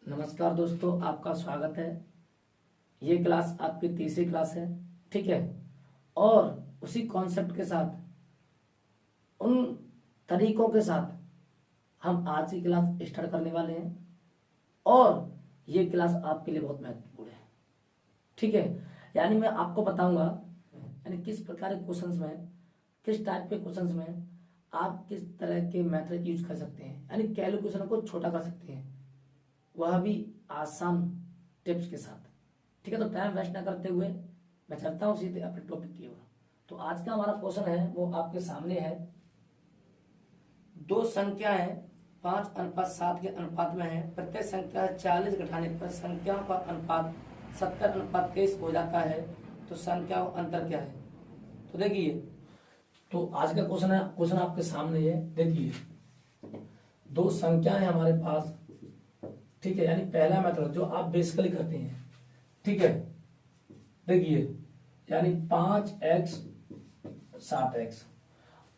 नमस्कार दोस्तों, आपका स्वागत है। ये क्लास आपकी तीसरी क्लास है, ठीक है। और उसी कॉन्सेप्ट के साथ, उन तरीकों के साथ हम आज की क्लास स्टार्ट करने वाले हैं। और ये क्लास आपके लिए बहुत महत्वपूर्ण है, ठीक है। यानी मैं आपको बताऊंगा यानी किस प्रकार के क्वेश्चंस में, किस टाइप के क्वेश्चंस में आप किस तरह के मेथड यूज कर सकते हैं, यानी कैलकुलेशन को छोटा कर सकते हैं, वह भी आसान टिप्स के साथ, ठीक है। तो टाइम वेस्ट ना करते हुए मैं चलता हूँ सीधे अपने टॉपिक की ओर। तो आज का हमारा क्वेश्चन है वो आपके सामने है। दो संख्याएं 5:7 के अनुपात में है। प्रत्येक संख्या 40 घटाने पर संख्याओं का अनुपात 70:23 हो जाता है। तो संख्याओं का अंतर क्या है? तो देखिए, तो आज का क्वेश्चन आपके सामने है। देखिए, दो संख्याएं हमारे पास, ठीक है। यानी पहला मेथड जो आप बेसिकली करते हैं, ठीक है। देखिए, यानी 5x 7x।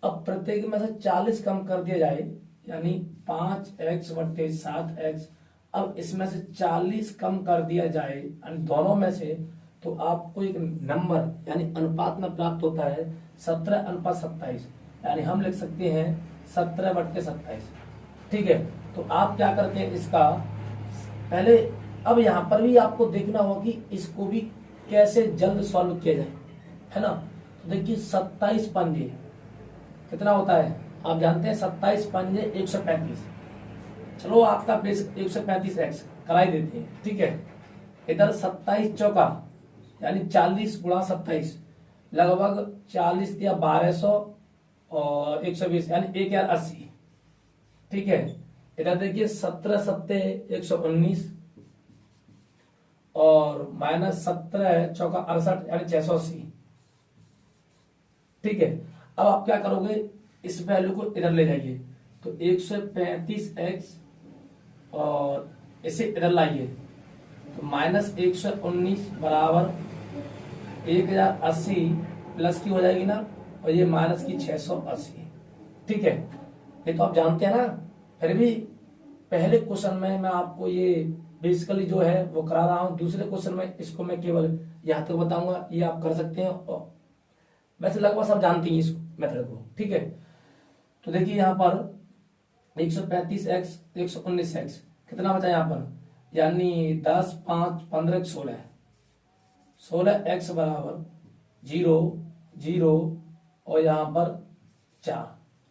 अब प्रत्येक में से 40 कम कर दिया जाए, यानी 5x बटे 7x। अब इसमें से 40 कम कर दिया जाए यानी दोनों में से, तो आपको एक नंबर यानी अनुपात में प्राप्त होता है 17:27। यानी हम लिख सकते हैं 17/27, ठीक है। तो आप क्या करते हैं इसका पहले, अब यहां पर भी आपको देखना होगा कि इसको भी कैसे जल्द सॉल्व किया जाए, है ना। तो देखिए, 27 पंजे कितना होता है आप जानते हैं। 27 पंजे 135। चलो आपका बेस 135x कराई देते हैं, ठीक है। इधर 27 चौका यानी 40 गुणा 27 लगभग 40 या 1200 और 120 यानी 1080, ठीक है। इधर देखिए 17 सत्ते 119 और -17 चौका 68 यानी 680, ठीक है। अब आप क्या करोगे, इस वैल्यू को इधर ले जाइए। तो 135x और इसे इधर लाइए, तो -119 बराबर 1080 प्लस की हो जाएगी ना, और ये माइनस की 680, ठीक है। ये तो आप जानते हैं ना। फिर भी पहले क्वेश्चन में मैं आपको ये बेसिकली जो है वो करा रहा हूं। दूसरे क्वेश्चन में इसको मैं केवल यहां तक बताऊंगा, ये आप कर सकते हैं। और वैसे लगभग सब जानते हैं इस मेथड को, ठीक है। तो देखिए यहाँ पर 135x 119x कितना बचा यहाँ पर, यानी 10 5 15 16 16x बराबर 0 0 और यहाँ पर 4,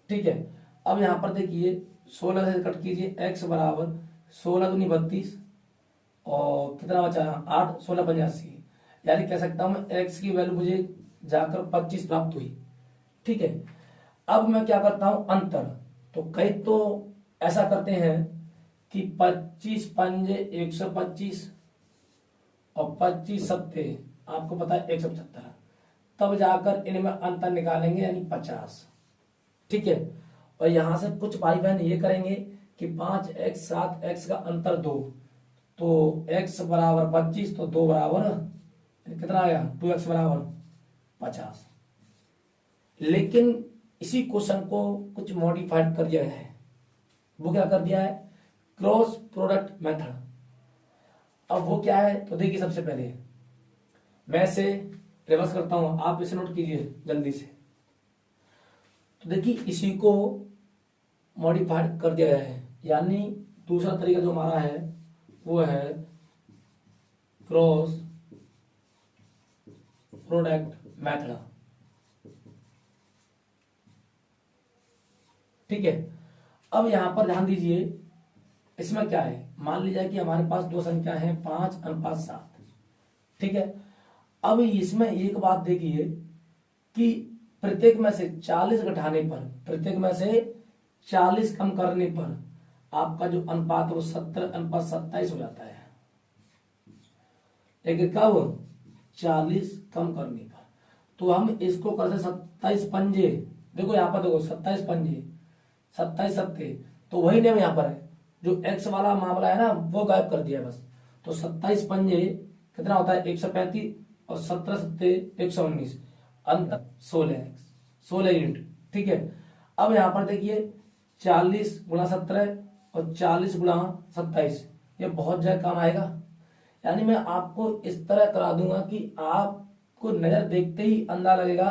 ठीक है। अब यहाँ पर देखिए 16 से कट कीजिए, x बराबर 16 दूनी 32 और कितना बचा 8 16 85। यानी कह सकता हूं मैं x की वैल्यू मुझे जाकर 25 प्राप्त हुई, ठीक है। अब मैं क्या करता हूं अंतर। तो कई तो ऐसा करते हैं कि 25 पंजे 125 और 25 सत्ते आपको पता है 175, तब जाकर इनमें अंतर निकालेंगे यानी 50, ठीक है। और यहां से कुछ भाई बहन ये करेंगे कि 5x 7x का अंतर 2, तो x बराबर 25 तो 2 बराबर कितना आया 2x बराबर 50। लेकिन इसी क्वेश्चन को कुछ मॉडिफाइड कर दिया है। वो क्या कर दिया है, क्रॉस प्रोडक्ट मेथड। अब वो क्या है, तो देखिए सबसे पहले मैं इसे रिवर्स करता हूं, आप इसे नोट कीजिए जल्दी से। तो देखिए इसी को मॉडिफाइड कर दिया गया है, यानी दूसरा तरीका जो हमारा है वो है क्रॉस प्रोडक्ट मेथड, ठीक है। अब यहां पर ध्यान दीजिए, इसमें क्या है, मान लीजिए कि हमारे पास दो संख्या है 5:7, ठीक है। अब इसमें एक बात देखिए कि प्रत्येक में से 40 घटाने पर, प्रत्येक में से 40 कम करने पर आपका जो अनुपात है वो 70:27 हो जाता है। लेकिन कब 40 कम करने पर, तो हम इसको करते 27 पंजे। देखो यहाँ पर देखो 27 पंजे 27 सत्ते, तो वही नियम यहाँ पर है। जो x वाला मामला है ना वो गायब कर दिया बस। तो 27 पंजे कितना होता है 135 और 17 सत्ते 119, अंतर 16 यूनिट, ठीक है। अब यहाँ पर देखिए 40 गुणा 17 और 40 गुणा 27 ये बहुत ज्यादा काम आएगा। यानी मैं आपको इस तरह करा दूंगा कि आपको नजर देखते ही अंदाजा लगेगा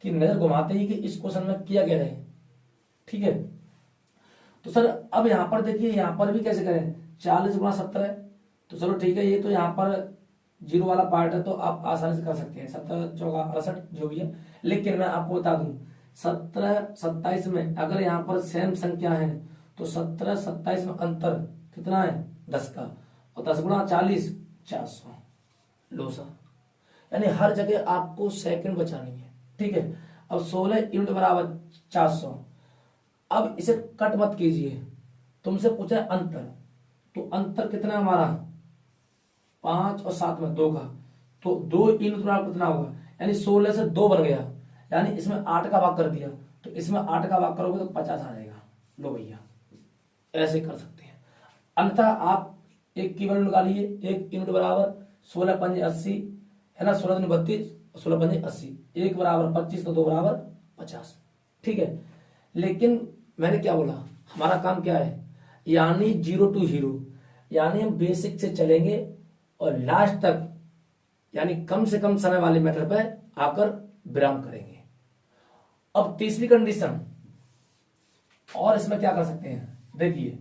कि नजर घुमाते ही कि इस क्वेश्चन में किया गया है। ठीक है, तो सर अब यहाँ पर देखिए, यहाँ पर भी कैसे करें, 40 × 17, तो चलो ठीक है, ये तो यहाँ पर जीरो वाला पार्ट है तो आप आसानी से कर सकते हैं, 17 चौका 68 जो भी है। लेकिन मैं आपको बता दूं 17 27 में अगर यहाँ पर सेम संख्या है तो 17 27 में अंतर कितना है, 10 का, और 10 × 40 400 लो सर। यानी हर जगह आपको सेकंड बचानी है। ठीक है, अब 16 यूनिट बराबर 400। अब इसे कट मत कीजिए, तुमसे पूछा है अंतर, तो अंतर कितना हमारा 5 और 7 में 2 का, तो 2 यूनिट बराबर कितना होगा, यानी 16 से 2 बन गया, यानी इसमें 8 का भाग कर दिया, तो इसमें 8 का भाग करोगे तो 50 आ जाएगा। लो भैया, ऐसे कर सकते हैं। अन्यथा आप एक की वैल्यू निकालिए, 1 यूनिट बराबर 16 × 5 = 80 है ना, 16 × 32, 16 × 5 = 80, 1 बराबर 25 तो 2 बराबर 50। ठीक है, लेकिन मैंने क्या बोला, हमारा काम क्या है, यानी 0 to 0, यानी हम बेसिक से चलेंगे और लास्ट तक यानी कम से कम समय वाले मेथड पर आकर विराम करेंगे। अब तीसरी कंडीशन, और इसमें क्या कर सकते हैं, देखिए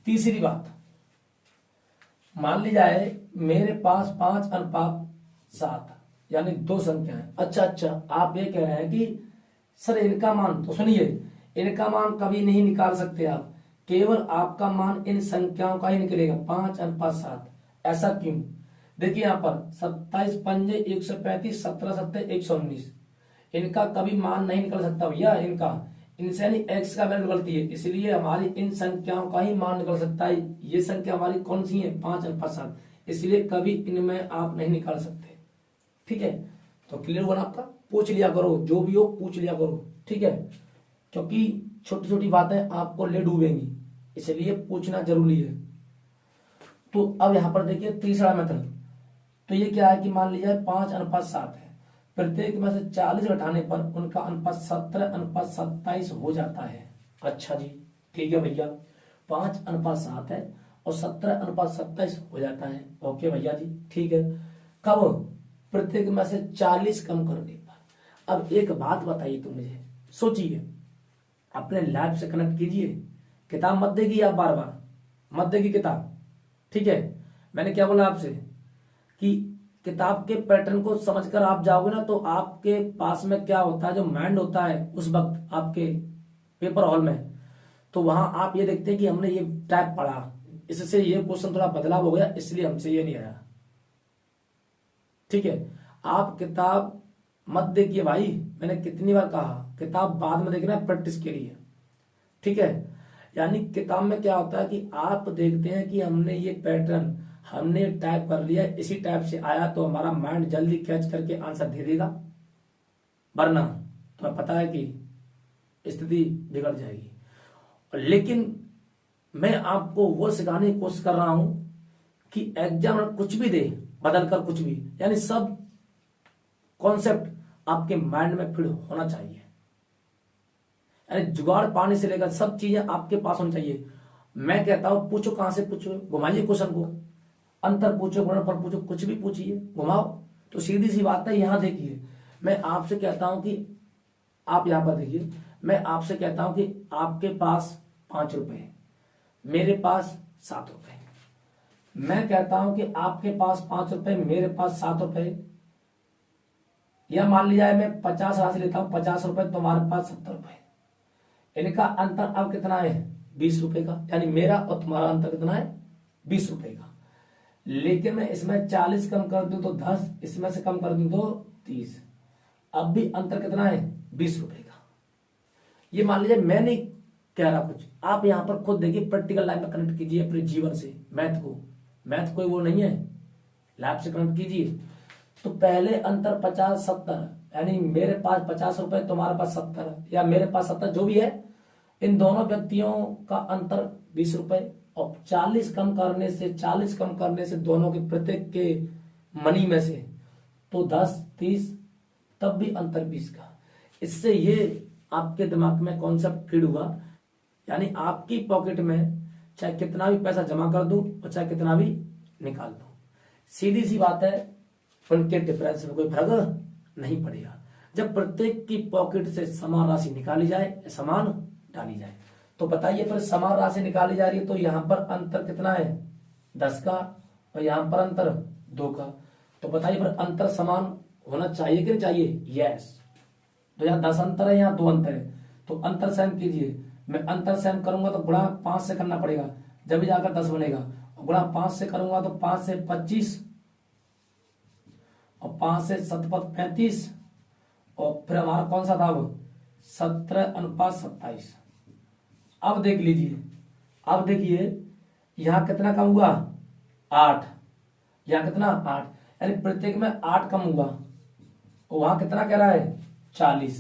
तीसरी बात, मान ली जाए मेरे पास 5:7 यानी 2 संख्या है। अच्छा, आप ये कह रहे हैं कि सर इनका मान, तो सुनिए, इनका मान कभी नहीं निकाल सकते आप, केवल आपका मान इन संख्याओं का ही निकलेगा 5:7। ऐसा क्यों, देखिए यहाँ पर 27 पंजे 135, 17 सत्ते 119, इनका कभी मान नहीं निकल सकता भैया, इनसे यानी एक्स का वैल्यू निकलती है, इसलिए हमारी इन संख्याओं का ही मान निकल सकता है। ये संख्या हमारी कौन सी है, 5:7, इसलिए कभी इनमें आप नहीं निकाल सकते। ठीक है, तो क्लियर हुआ ना आपका, पूछ लिया करो, जो भी हो पूछ लिया करो। ठीक है, क्योंकि छोटी छोटी बातें आपको ले डूबेंगी, इसलिए पूछना जरूरी है। तो अब यहां पर देखिए तीसरा मेथड, तो ये क्या है कि मान लीजिए 5:7 है, प्रत्येक में से 40 घटाने पर उनका अनुपात 17:27 हो जाता है। अच्छा जी, ठीक है भैया, 5:7 है और 17:27 हो जाता है। ओके भैया जी, ठीक है। कब, प्रत्येक में से 40 कम करने पर। अब एक बात बताइए तो मुझे, सोचिए, अपने लैब से कनेक्ट कीजिए, किताब मत देगी आप, बार बार मत देगी किताब। ठीक है, मैंने क्या बोला आपसे कि किताब के पैटर्न को समझकर आप जाओगे ना, तो आपके पास में क्या होता है, जो माइंड होता है उस वक्त आपके पेपर हॉल में, तो वहां आप ये देखते हैं कि हमने ये टाइप पढ़ा, इससे ये क्वेश्चन थोड़ा बदलाव हो गया, इसलिए हमसे ये नहीं आया। ठीक है, आप किताब मत देखिए भाई, मैंने कितनी बार कहा, किताब बाद में देखना है प्रैक्टिस के लिए। ठीक है, यानी किताब में क्या होता है कि आप देखते हैं कि हमने ये पैटर्न हमने टाइप कर लिया, इसी टाइप से आया, तो हमारा माइंड जल्दी कैच करके आंसर दे देगा, वरना तुम्हें पता है कि स्थिति बिगड़ जाएगी। लेकिन मैं आपको वो सिखाने की कोशिश कर रहा हूं कि एग्जाम में कुछ भी दे, बदल कर कुछ भी, यानी सब कॉन्सेप्ट आपके माइंड में फिट होना चाहिए, यानी जुगाड़ पाने से लेकर सब चीजें आपके पास होनी चाहिए। मैं कहता हूं पूछो, कहां से पूछो, घुमाइए क्वेश्चन को, अंतर पूछो, गुणनफल पूछो, कुछ भी पूछिए, घुमाओ, तो सीधी सी बात है। यहां देखिए, मैं आपसे कहता हूं कि आप यहां पर देखिए, मैं आपसे कहता हूं कि आपके पास 5 रुपए, मेरे पास 7 रुपए, मैं कहता हूं कि आपके पास 5 रुपए, मेरे पास 7 रुपए, या मान लिया है मैं 50 राशि लेता हूं, 50 रुपए, तुम्हारे पास 70 रुपए, इनका अंतर अब कितना है, 20 रुपए का, यानी मेरा और तुम्हारा अंतर कितना है, 20 रुपए का। लेकिन मैं इसमें 40 कम कर दूं तो 10, इसमें से कम कर दूं तो 30, अब भी अंतर कितना है, 20 रुपए का। ये मान लीजिए मैं नहीं कह रहा कुछ, आप यहां पर खुद देखिए, प्रैक्टिकल लाइफ में कनेक्ट कीजिए अपने जीवन से मैथ को, मैथ कोई वो नहीं है, लैब से कनेक्ट कीजिए। तो पहले अंतर 50-70, यानी मेरे पास 50 रुपए, तुम्हारे पास 70, या मेरे पास 70, जो भी है, इन दोनों व्यक्तियों का अंतर 20 रुपए, और 40 कम करने से दोनों के प्रत्येक के मनी में से तो 10-30, तब भी अंतर 20 का। इससे ये आपके दिमाग में कॉन्सेप्ट फीड हुआ, यानी आपकी पॉकेट में चाहे कितना भी पैसा जमा कर दूं और चाहे कितना भी निकाल दूं, सीधी सी बात है, उनके डिफरेंस में कोई फर्क नहीं पड़ेगा। जब प्रत्येक की पॉकेट से समान राशि निकाली जाए, समान डाली जाए, तो बताइए फिर समान राशि निकाली जा रही है तो यहाँ पर अंतर कितना है 10 का और यहाँ पर अंतर 2 का, तो बताइए फिर अंतर समान होना चाहिए कि नहीं चाहिए? यस। तो यहाँ 10 अंतर है, यहाँ 2 अंतर है, तो अंतर सहन कीजिए। मैं अंतर सहन करूंगा तो गुणा 5 से करना पड़ेगा, जब भी जाकर 10 बनेगा, और गुणा 5 से करूंगा तो 5 से 25 और 5 से 7 पर 35 और फिर हमारा कौन सा था वो 17:27। अब देख लीजिए, अब देखिए यहाँ कितना कम हुआ 8, यहाँ कितना 8, यानी प्रत्येक में 8 कम हुआ और वहां कितना कह रहा है 40,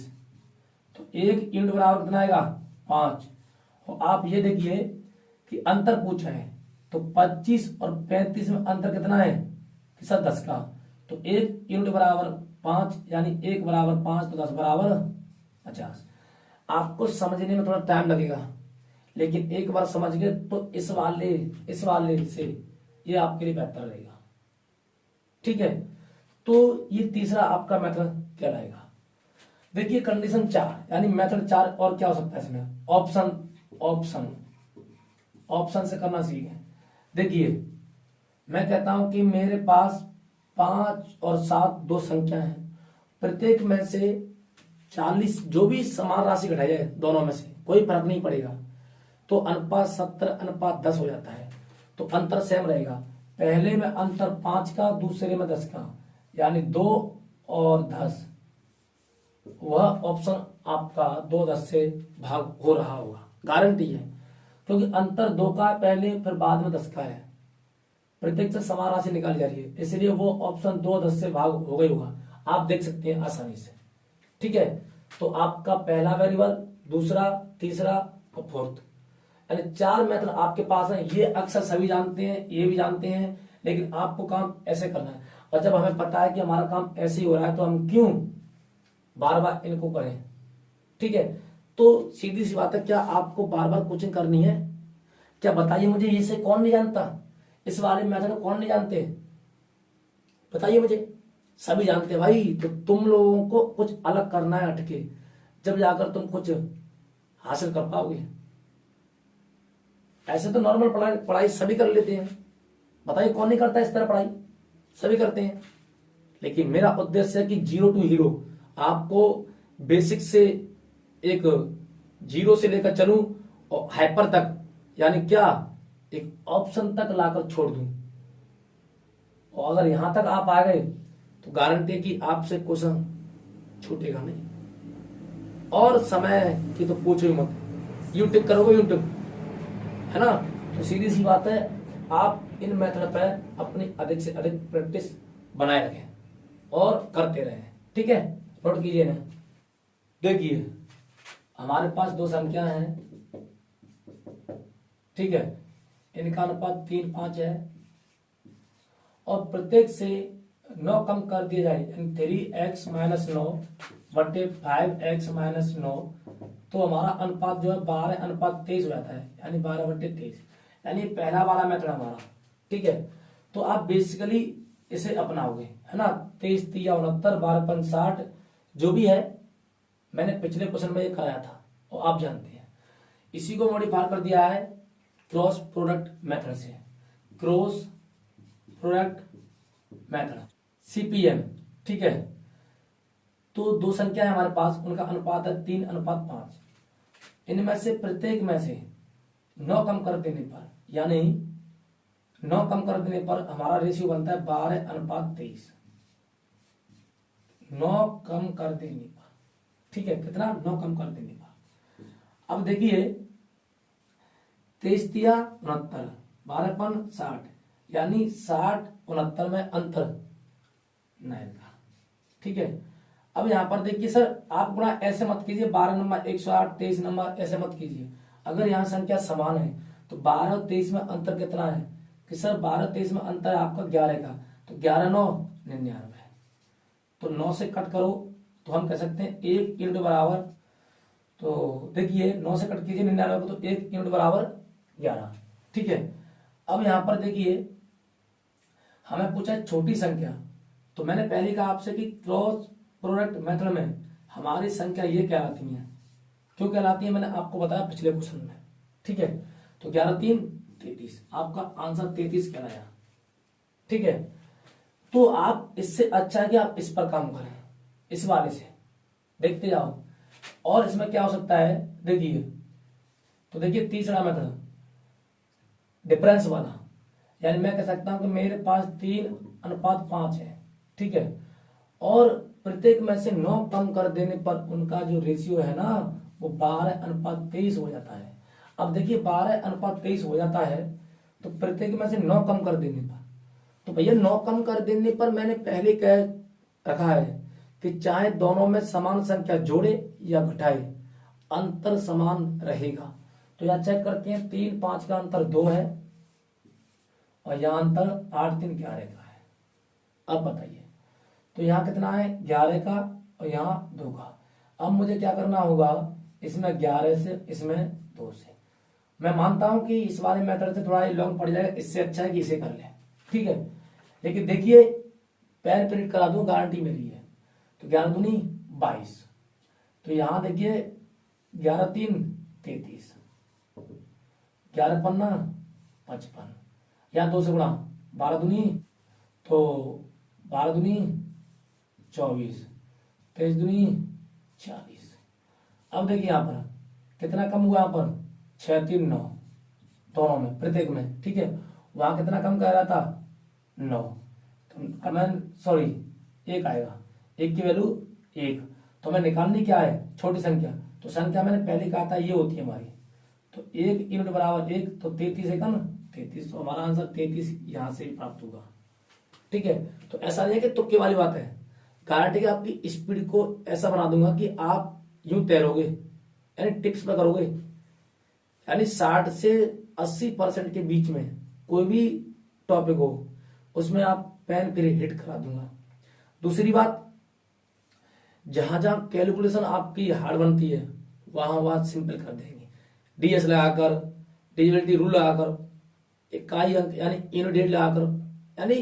तो 1 यूनिट बराबर कितना आएगा 5। और आप ये देखिए कि अंतर पूछा है तो 25 और 35 में अंतर कितना है कि सर 10 का, तो 1 यूनिट बराबर 5 यानी 1 बराबर 5 तो 10 बराबर 50। आपको समझने में थोड़ा टाइम लगेगा, लेकिन एक बार समझ गए तो इस वाले से ये आपके लिए बेहतर रहेगा। ठीक है, तो ये तीसरा आपका मेथड कहलाएगा। देखिए कंडीशन 4 यानी मेथड 4 और क्या हो सकता है इसमें, ऑप्शन से करना सीखें। देखिए मैं कहता हूं कि मेरे पास 5 और 7 दो संख्या है, प्रत्येक में से 40 जो भी समान राशि घटाई जाए दोनों में से कोई फर्क नहीं पड़ेगा, तो अनुपात 70:10 हो जाता है, तो अंतर सेम रहेगा। पहले में अंतर 5 का, दूसरे में 10 का, यानी 2 और 10, वह ऑप्शन आपका 2-10 से भाग हो रहा होगा, गारंटी है, क्योंकि अंतर 2 का है पहले, फिर बाद में 10 का है, प्रत्येक से समान राशि निकाली जा रही है, इसलिए वो ऑप्शन 2-10 से भाग हो गई होगा, आप देख सकते हैं आसानी से। ठीक है, तो आपका पहला वेरिएबल, दूसरा, तीसरा और फोर्थ, यानी 4 मेथड आपके पास है। ये अक्सर सभी जानते हैं, ये भी जानते हैं, लेकिन आपको काम ऐसे करना है, और जब हमें पता है कि हमारा काम ऐसे ही हो रहा है तो हम क्यों बार बार इनको करें। ठीक है, तो सीधी सी बात है, क्या आपको बार बार कोचिंग करनी है? क्या बताइए मुझे, इसे कौन नहीं जानता, इस वाले मेथड को कौन नहीं जानते, बताइए मुझे। सभी जानते हैं भाई, तो तुम लोगों को कुछ अलग करना है हटके, जब जाकर तुम कुछ हासिल कर पाओगे। ऐसे तो नॉर्मल पढ़ाई सभी कर लेते हैं, बताइए कौन नहीं करता इस तरह पढ़ाई, सभी करते हैं, लेकिन मेरा उद्देश्य है कि 0 to हीरो, आपको बेसिक से एक 0 से लेकर चलूं और हाइपर तक, यानी क्या एक ऑप्शन तक लाकर छोड़ दूं, और अगर यहां तक आप आ गए तो गारंटी है कि आपसे क्वेश्चन छूटेगा नहीं। और समय की तो पूछो ही मत, यूट्यूब करोगे यूट्यूब, है ना, तो सीधी सी बात है, आप इन मेथड पर अपनी अधिक से अधिक प्रैक्टिस बनाए रखें और करते रहें। ठीक है, नोट कीजिए ना। देखिए हमारे पास दो संख्या हैं, ठीक है, इनका अनुपात 3:5 है, और प्रत्येक से 9 कम कर दिया जाए, यानी 3x - 9 बटे 5x - 9, तो हमारा अनुपात जो है 12:23 हो जाता है, यानी 12/23, यानी पहला वाला मेथड हमारा। ठीक है, तो आप बेसिकली इसे अपनाओगे, है ना, 23 तिया 69, 12 60, जो भी है मैंने पिछले क्वेश्चन में ये कराया था और आप जानते हैं। इसी को मॉडिफाई कर दिया है क्रॉस प्रोडक्ट मेथड से, क्रॉस प्रोडक्ट मेथड CPM। ठीक है, तो दो संख्या है हमारे पास, उनका अनुपात है 3:5, इनमें से प्रत्येक में से 9 कम कर देने पर, यानी 9 कम कर देने पर हमारा रेशियो बनता है 12:23, 9 कम कर देने पर। ठीक है, कितना 9 कम कर देने पर। अब देखिए 23 तिया 69, 12 60, यानी 60-69 में अंतर 9 का। ठीक है, अब यहां पर देखिए सर, आप गुणा ऐसे मत कीजिए, 12 नंबर 108, 23 नंबर ऐसे मत कीजिए। अगर यहाँ संख्या समान है तो 12 और 23 में अंतर कितना है कि सर 12-23 में अंतर है आपका 11 का, तो 11-9 99, तो 9 से कट करो तो हम कह सकते हैं 1 यूनिट बराबर, तो देखिए 9 से कट कीजिए 99 को, तो 1 यूनिट बराबर 11। ठीक है। अब यहां पर देखिए हमें पूछा है छोटी संख्या, तो मैंने पहले कहा आपसे कि क्रॉस प्रोडक्ट मेथड में हमारी संख्या ये कहलाती है। क्यों कहलाती है मैंने आपको बताया पिछले क्वेश्चन में, ठीक है। तो 11 3 33, आपका आंसर 33 कहलाया, ठीक है। तो आप इससे अच्छा है कि आप इस पर काम करें, इस वाले से देखते जाओ। और इसमें क्या हो सकता है देखिए, तो देखिए तीसरा मेथड डिफरेंस वाला, यानी मैं कह सकता हूं कि मेरे पास 3:5 है, ठीक है, और प्रत्येक में से 9 कम कर देने पर उनका जो रेशियो है ना वो 12:23 हो जाता है। अब देखिए 12:23 हो जाता है तो प्रत्येक में से 9 कम कर देने पर, तो भैया 9 कम कर देने पर मैंने पहले कह रखा है कि चाहे दोनों में समान संख्या जोड़े या घटाए अंतर समान रहेगा। तो यहां चेक करते हैं 3 5 का अंतर 2 है और यहां अंतर 8 3 11 का है। अब बताइए तो यहाँ कितना है 11 का और यहाँ 2 का। अब मुझे क्या करना होगा, इसमें 11 से इसमें 2 से। मैं मानता हूं कि इस वाले मेथड से थोड़ा लॉन्ग पड़ जाएगा, इससे अच्छा है कि इसे कर ले, ठीक है। लेकिन देखिए पेन प्रिंट करा दूं, गारंटी मेरी है। तो 11 दूनी 22, तो यहां देखिए 11 3 33, 11 पन्ना 55, या 2 से गुणा 12 दूनी, तो 12 दूनी 24, 23 दूनी 40। अब देखिए यहां पर कितना कम हुआ, यहाँ पर 6 3 9 दोनों में प्रत्येक में, ठीक है। वहां कितना कम कह रहा था 9, तो मैं सॉरी 1 आएगा, 1 की वैल्यू 1, तो हमें निकालनी क्या है छोटी संख्या। तो संख्या मैंने पहले कहा था ये होती है हमारी, तो 1 यूनिट बराबर 1, तो 33 है कम 33, तो हमारा आंसर 33 यहां से प्राप्त होगा, ठीक है। तो ऐसा नहीं है कि तुक्के वाली बात है, गारंटी कि आपकी स्पीड को ऐसा बना दूंगा कि आप यूं तैरोगे, यानी टिप्स पे करोगे, यानी 60 से 80% के बीच में कोई भी टॉपिक हो उसमें आप पेन फिर हिट करा दूंगा। दूसरी बात, जहां जहां कैलकुलेशन आपकी हार्ड बनती है वहां वहां सिंपल कर देंगे, डीएस लगाकर, डिजिटलिटी रूल लगाकर, इकाई अंक यानी यूनिट लगाकर, यानी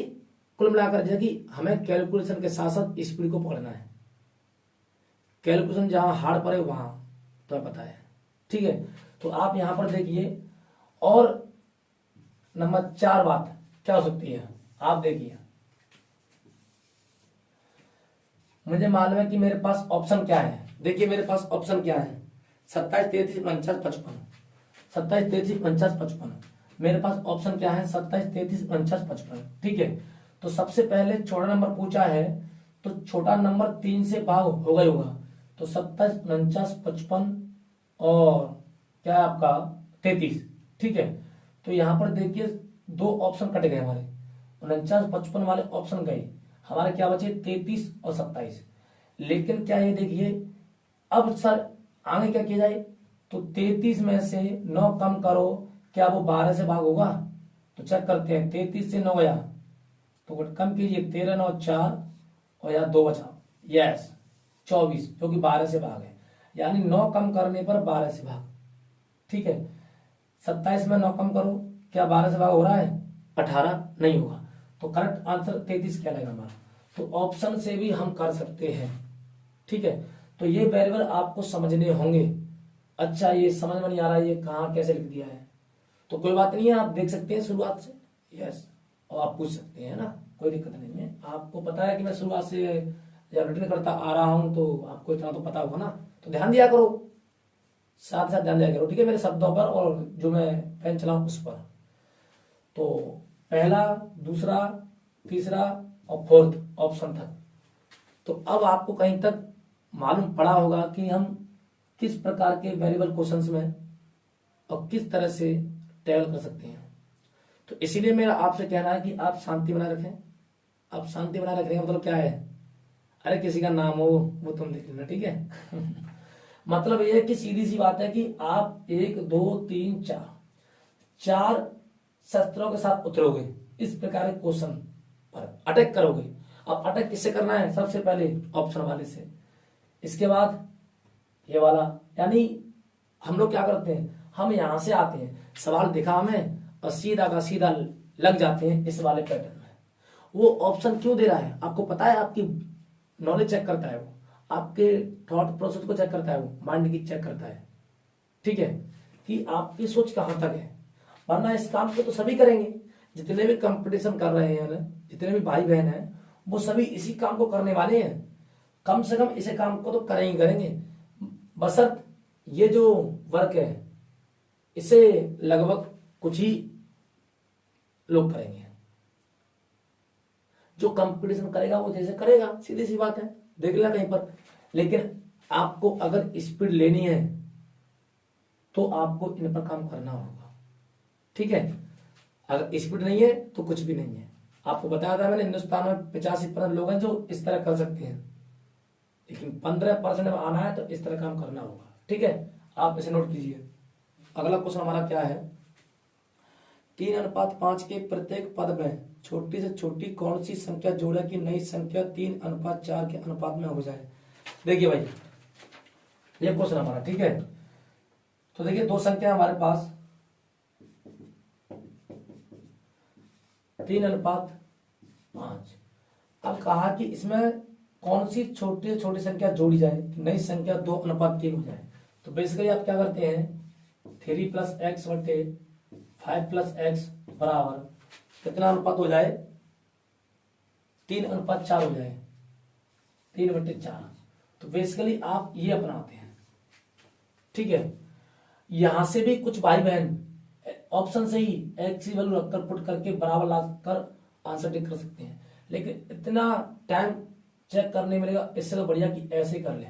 कुल मिलाकर जैसे कि हमें कैलकुलेशन के साथ साथ स्पीड को पकड़ना है। कैलकुलेशन जहां हार्ड पड़े वहां तो पता है, ठीक है। तो आप यहां पर देखिए, और नंबर 4 बात क्या हो सकती है, आप देखिए मुझे मालूम है कि मेरे पास ऑप्शन क्या है। देखिए मेरे पास ऑप्शन क्या है, 27 33 49 55, 27 33 49 55, मेरे पास ऑप्शन क्या है 27 33 49 55, ठीक है। तो सबसे पहले छोटा नंबर पूछा है, तो छोटा नंबर 3 से भाग होगा ही होगा, तो 27 49 55 और क्या है आपका 33, ठीक है। तो यहां पर देखिए 2 ऑप्शन कट गए हमारे, 49 55 वाले ऑप्शन गए, हमारे क्या बचे 33 और 27। लेकिन क्या ये देखिए अब सर आगे क्या किया जाए, तो 33 में से 9 कम करो, क्या वो 12 से भाग होगा, तो चेक करते हैं 33 से 9 गया तो कम कीजिए 13 9 4 और यहाँ 2 बचा, यस 24, जो कि 12 से भाग है, यानी 9 कम करने पर 12 से भाग, ठीक है। 27 में 9 कम करो, क्या 12 से भाग हो रहा है 18, नहीं होगा, तो करेक्ट आंसर 33 क्या लगेगा हमारा। तो ऑप्शन से भी हम कर सकते हैं, ठीक है। तो ये वेरिएबल आपको समझने होंगे। अच्छा ये समझ में नहीं आ रहा है ये कहाँ कैसे लिख दिया है, तो कोई बात नहीं है, आप देख सकते हैं शुरुआत से, यस, और आप पूछ सकते हैं ना, कोई दिक्कत नहीं है। आपको पता है कि मैं शुरुआत से जब रिटर्न करता आ रहा हूं तो आपको इतना तो पता होगा ना, तो ध्यान दिया करो, साथ साथ ध्यान दिया करो, ठीक है, मेरे शब्दों पर और जो मैं पेन चलाऊं उस पर। तो पहला, दूसरा, तीसरा और फोर्थ ऑप्शन तक, तो अब आपको कहीं तक मालूम पड़ा होगा कि हम किस प्रकार के वेरिएबल क्वेश्चंस में और किस तरह से ट्रेवल कर सकते हैं। तो इसीलिए मेरा आपसे कहना है कि आप शांति बनाए रखें। आप शांति बनाए रखने का मतलब क्या है, अरे किसी का नाम हो वो तुम देख लेना, ठीक है। मतलब ये है कि सीधी सी बात है कि आप 1 2 3 4 शस्त्रों के साथ उतरोगे, इस प्रकार के क्वेश्चन पर अटैक करोगे। अब अटैक किससे करना है, सबसे पहले ऑप्शन वाले से, इसके बाद ये वाला, यानी हम लोग क्या करते हैं, हम यहां से आते हैं, सवाल दिखा हमें, और सीधा का सीधा लग जाते हैं इस वाले पैटर्न में। वो ऑप्शन क्यों दे रहा है आपको पता है? आपकी नॉलेज चेक करता है, वो आपके थॉट प्रोसेस को चेक करता है, वो माइंड की चेक करता है, ठीक है, कि आपकी सोच कहां तक है। वरना इस काम को तो सभी करेंगे, जितने भी कंपटीशन कर रहे हैं ना, जितने भी भाई बहन हैं, वो सभी इसी काम को करने वाले हैं। कम से कम इसे काम को तो करेंगे, बशर्त ये जो वर्क है इसे लगभग कुछ ही लोग करेंगे। जो कंपटीशन करेगा वो जैसे करेगा, सीधी सी बात है, देख लेना कहीं पर। लेकिन आपको अगर स्पीड लेनी है तो आपको इन पर काम करना होगा, ठीक है। अगर स्पीड नहीं है तो कुछ भी नहीं है। आपको बताया था मैंने, हिंदुस्तान में 85% लोग हैं जो इस तरह कर सकते हैं, लेकिन 15% में आना है तो इस तरह काम करना होगा, ठीक है। आप इसे नोट कीजिए। अगला क्वेश्चन हमारा क्या है? 3:5 के प्रत्येक पद में छोटी से छोटी कौन सी संख्या जोड़े कि नई संख्या 3:4 के अनुपात में हो जाए। देखिए भाई, ये क्वेश्चन हमारा, ठीक है। तो देखिए, दो संख्या हमारे पास 3:5। अब कहा कि इसमें कौन सी छोटी से छोटी संख्या जोड़ी जाए कि नई संख्या 2:3 हो जाए। तो बेसिकली आप क्या करते हैं, 3 + x बटे 5 + x बराबर कितना अनुपात हो जाए? 3:4 हो जाए, 3/4। तो बेसिकली आप ये अपनाते हैं, ठीक है। यहां से भी कुछ भाई बहन ऑप्शन से ही x की वैल्यू रखकर पुट करके बराबर लाकर आंसर टिक कर सकते हैं, लेकिन इतना टाइम चेक करने मिलेगा, इससे तो बढ़िया कि ऐसे कर ले,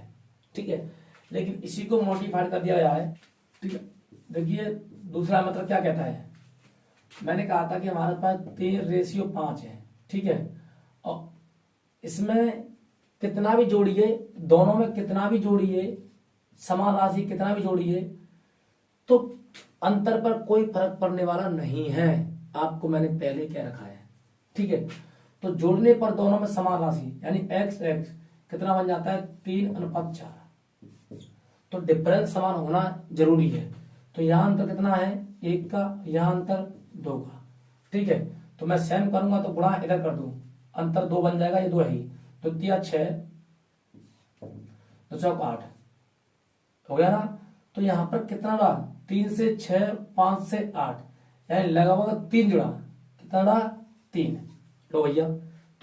ठीक है। लेकिन इसी को मॉडिफाइड कर दिया गया है, ठीक है। देखिए दूसरा मतलब क्या कहता है, मैंने कहा था कि हमारे पास 3:5 है, ठीक है। और इसमें कितना भी जोड़िए, दोनों में कितना भी जोड़िए, समान राशि कितना भी जोड़िए, तो अंतर पर कोई फर्क पड़ने वाला नहीं है। आपको मैंने पहले कह रखा है, ठीक है। तो जोड़ने पर दोनों में समान राशि यानी x x कितना बन जाता है? 3:4। तो डिफरेंस समान होना जरूरी है। तो यहाँ अंतर कितना है? 1 का, यहाँ अंतर 2 का, ठीक है। तो मैं सेम करूंगा तो गुणा इधर कर दूं, अंतर 2 बन जाएगा, ये 2 है ही। तो 6 2 चौक 8 हो गया ना। तो यहाँ पर कितना रहा? 3 से 6, 5 से 8, यानी लगभग 3 जुड़ा। कितना रहा? 3। लो भैया,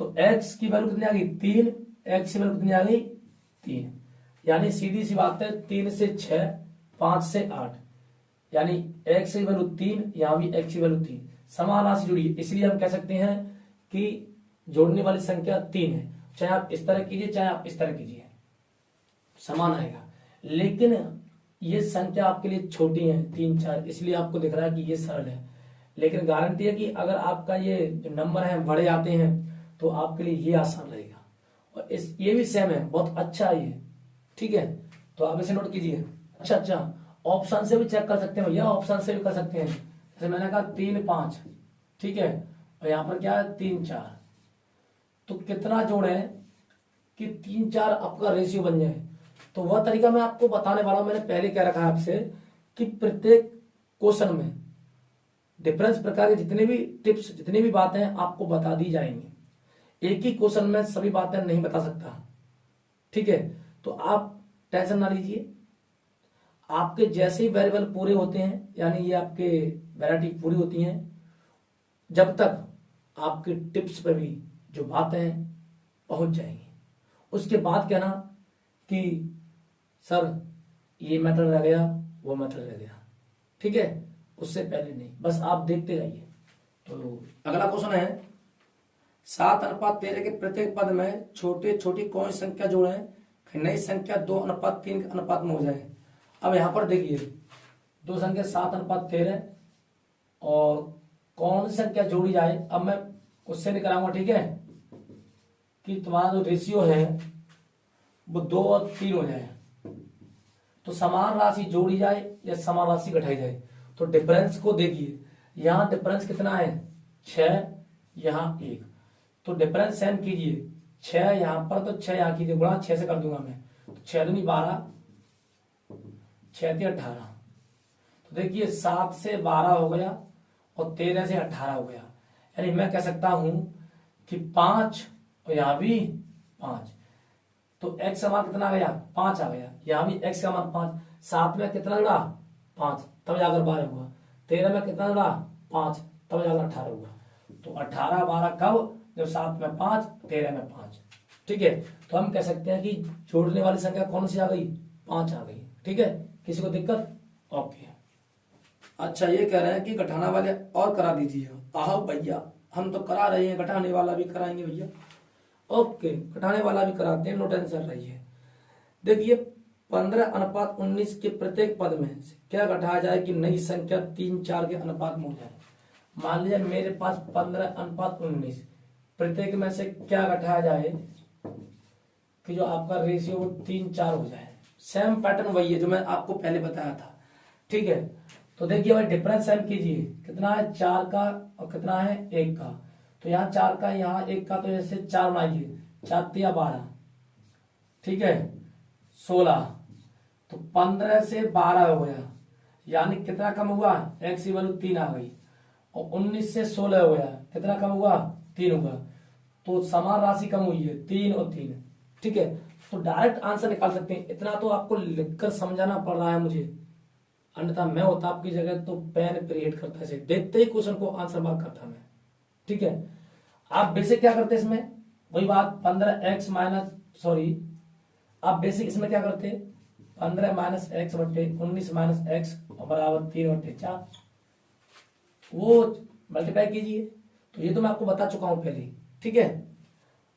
तो x की वैल्यू कितनी आ गई? 3। x की वैल्यू कितनी आ गई? 3। यानी सीधी सी बात है, 3 से 6, 5 से 8, यानी x की वैल्यू 3, यहां भी x की वैल्यू 3, समान राशि जुड़ी है। इसलिए हम कह सकते हैं कि जोड़ने वाली संख्या 3 है। चाहे आप इस तरह कीजिए, चाहे आप इस तरह कीजिए, समान आएगा। लेकिन ये संख्या आपके लिए छोटी है, 3 4, इसलिए आपको दिख रहा है कि ये सरल है। लेकिन गारंटी है कि अगर आपका ये जो नंबर है बड़े आते हैं तो आपके लिए ये आसान रहेगा। और ये भी सेम है, बहुत अच्छा है ये, ठीक है। तो आप इसे नोट कीजिए। अच्छा, ऑप्शन से भी चेक कर सकते हैं भैया, ऑप्शन से भी कर सकते हैं। जैसे मैंने कहा 3 5, ठीक है, और यहाँ पर क्या है? 3 4। तो कितना जोड़े कि 3 4 आपका रेशियो बन जाए। तो वह तरीका मैं आपको बताने वाला हूं। मैंने पहले क्या रखा है आपसे कि प्रत्येक क्वेश्चन में डिफरेंस प्रकार के जितने भी टिप्स, जितनी भी बातें आपको बता दी जाएंगी। एक ही क्वेश्चन में सभी बातें नहीं बता सकता, ठीक है। तो आप टेंशन ना लीजिए, आपके जैसे ही वेरिएबल पूरे होते हैं, यानी ये आपके वैरायटी पूरी होती हैं, जब तक आपके टिप्स पे भी जो बातें पहुंच जाएंगी, उसके बाद कहना कि सर ये मेथड रह गया, वो मेथड रह गया, ठीक है। उससे पहले नहीं, बस आप देखते जाइए। तो अगला क्वेश्चन है 7:13 के प्रत्येक पद में छोटे छोटी कौन सी संख्या जोड़े नई संख्या 2:3 के अनुपात में हो जाए। अब यहां पर देखिए, दो संख्या 7:13 और कौन सी संख्या जोड़ी जाए। अब मैं उससे नहीं कराऊंगा, ठीक है, कि तुम्हारा जो रेशियो है वो 2 और 3 हो जाए। तो समान राशि जोड़ी जाए या समान राशि घटाई जाए। तो डिफरेंस को देखिए, यहां डिफरेंस कितना है? 6, यहां 1। तो डिफरेंस सेम कीजिए, 6 यहां पर तो 6 यहां कीजिए, गुणा 6 से कर दूंगा मैं। तो 6 दूनी 12, 6 × 18। तो देखिए 7 से 12 हो गया और 13 से 18 हो गया। यानी मैं कह सकता हूं कि 5 और यहां भी 5, तो x का मान कितना आ गया, 5 आ गया। यहां भी x का मान 5, 7 में कितना जुड़ा, 5, तब जाकर 12 हुआ। 13 में कितना जुड़ा, 5, तब जाकर 18 हुआ। तो 18 12 कब, जब 7 में 5, 13 में 5। ठीक है, तो हम कह सकते हैं कि जोड़ने वाली संख्या कौन सी आ गई, 5 आ गई। ठीक है, किसी को दिक्कत? ओके। अच्छा, ये कह रहे हैं कि घटाना वाले और करा दीजिए। आओ भैया, हम तो करा रहे हैं, घटाने वाला भी कराएंगे भैया। ओके, घटाने वाला भी कराते हैं, नो टेंशन रहिए। देखिए 15:19 के प्रत्येक पद में से क्या घटाया जाए कि नई संख्या 3 4 के अनुपात में हो जाए। मान लीजिए मेरे पास 15:19, प्रत्येक में से क्या घटाया जाए कि जो आपका रेशियो 3 4 हो जाए। सेम पैटर्न वही है जो मैं आपको पहले बताया था। ठीक है, तो देखिए भाई डिफरेंस सेम कीजिए, कितना है 4 का और कितना है 1 का। तो यहाँ 4 का, यहाँ 1 का, तो जैसे 4 बनाइए, 4 तिया 12, ठीक है 16, तो 15 से 12 हो गया, यानी कितना कम हुआ, x की वैल्यू 3 आ गई। और 19 से 16 हो गया, कितना कम हुआ, 3 हुआ। तो समान राशि कम हुई है, 3 और 3। ठीक है, तो डायरेक्ट आंसर निकाल सकते हैं। इतना तो आपको लिखकर समझाना पड़ रहा है मुझे, अन्यथा मैं होता आपकी जगह तो पेन क्रिएट करता है, देखते ही क्वेश्चन को आंसर मार्क करता मैं। ठीक है, आप बेसिक क्या करते इसमें, वही बात 15x माइनस, सॉरी आप बेसिक इसमें क्या करते, 15 माइनस एक्स बट्टे 19 माइनस एक्स बराबर 3/4, वो मल्टीप्लाई कीजिए। तो ये तो मैं आपको बता चुका हूं पहले। ठीक है,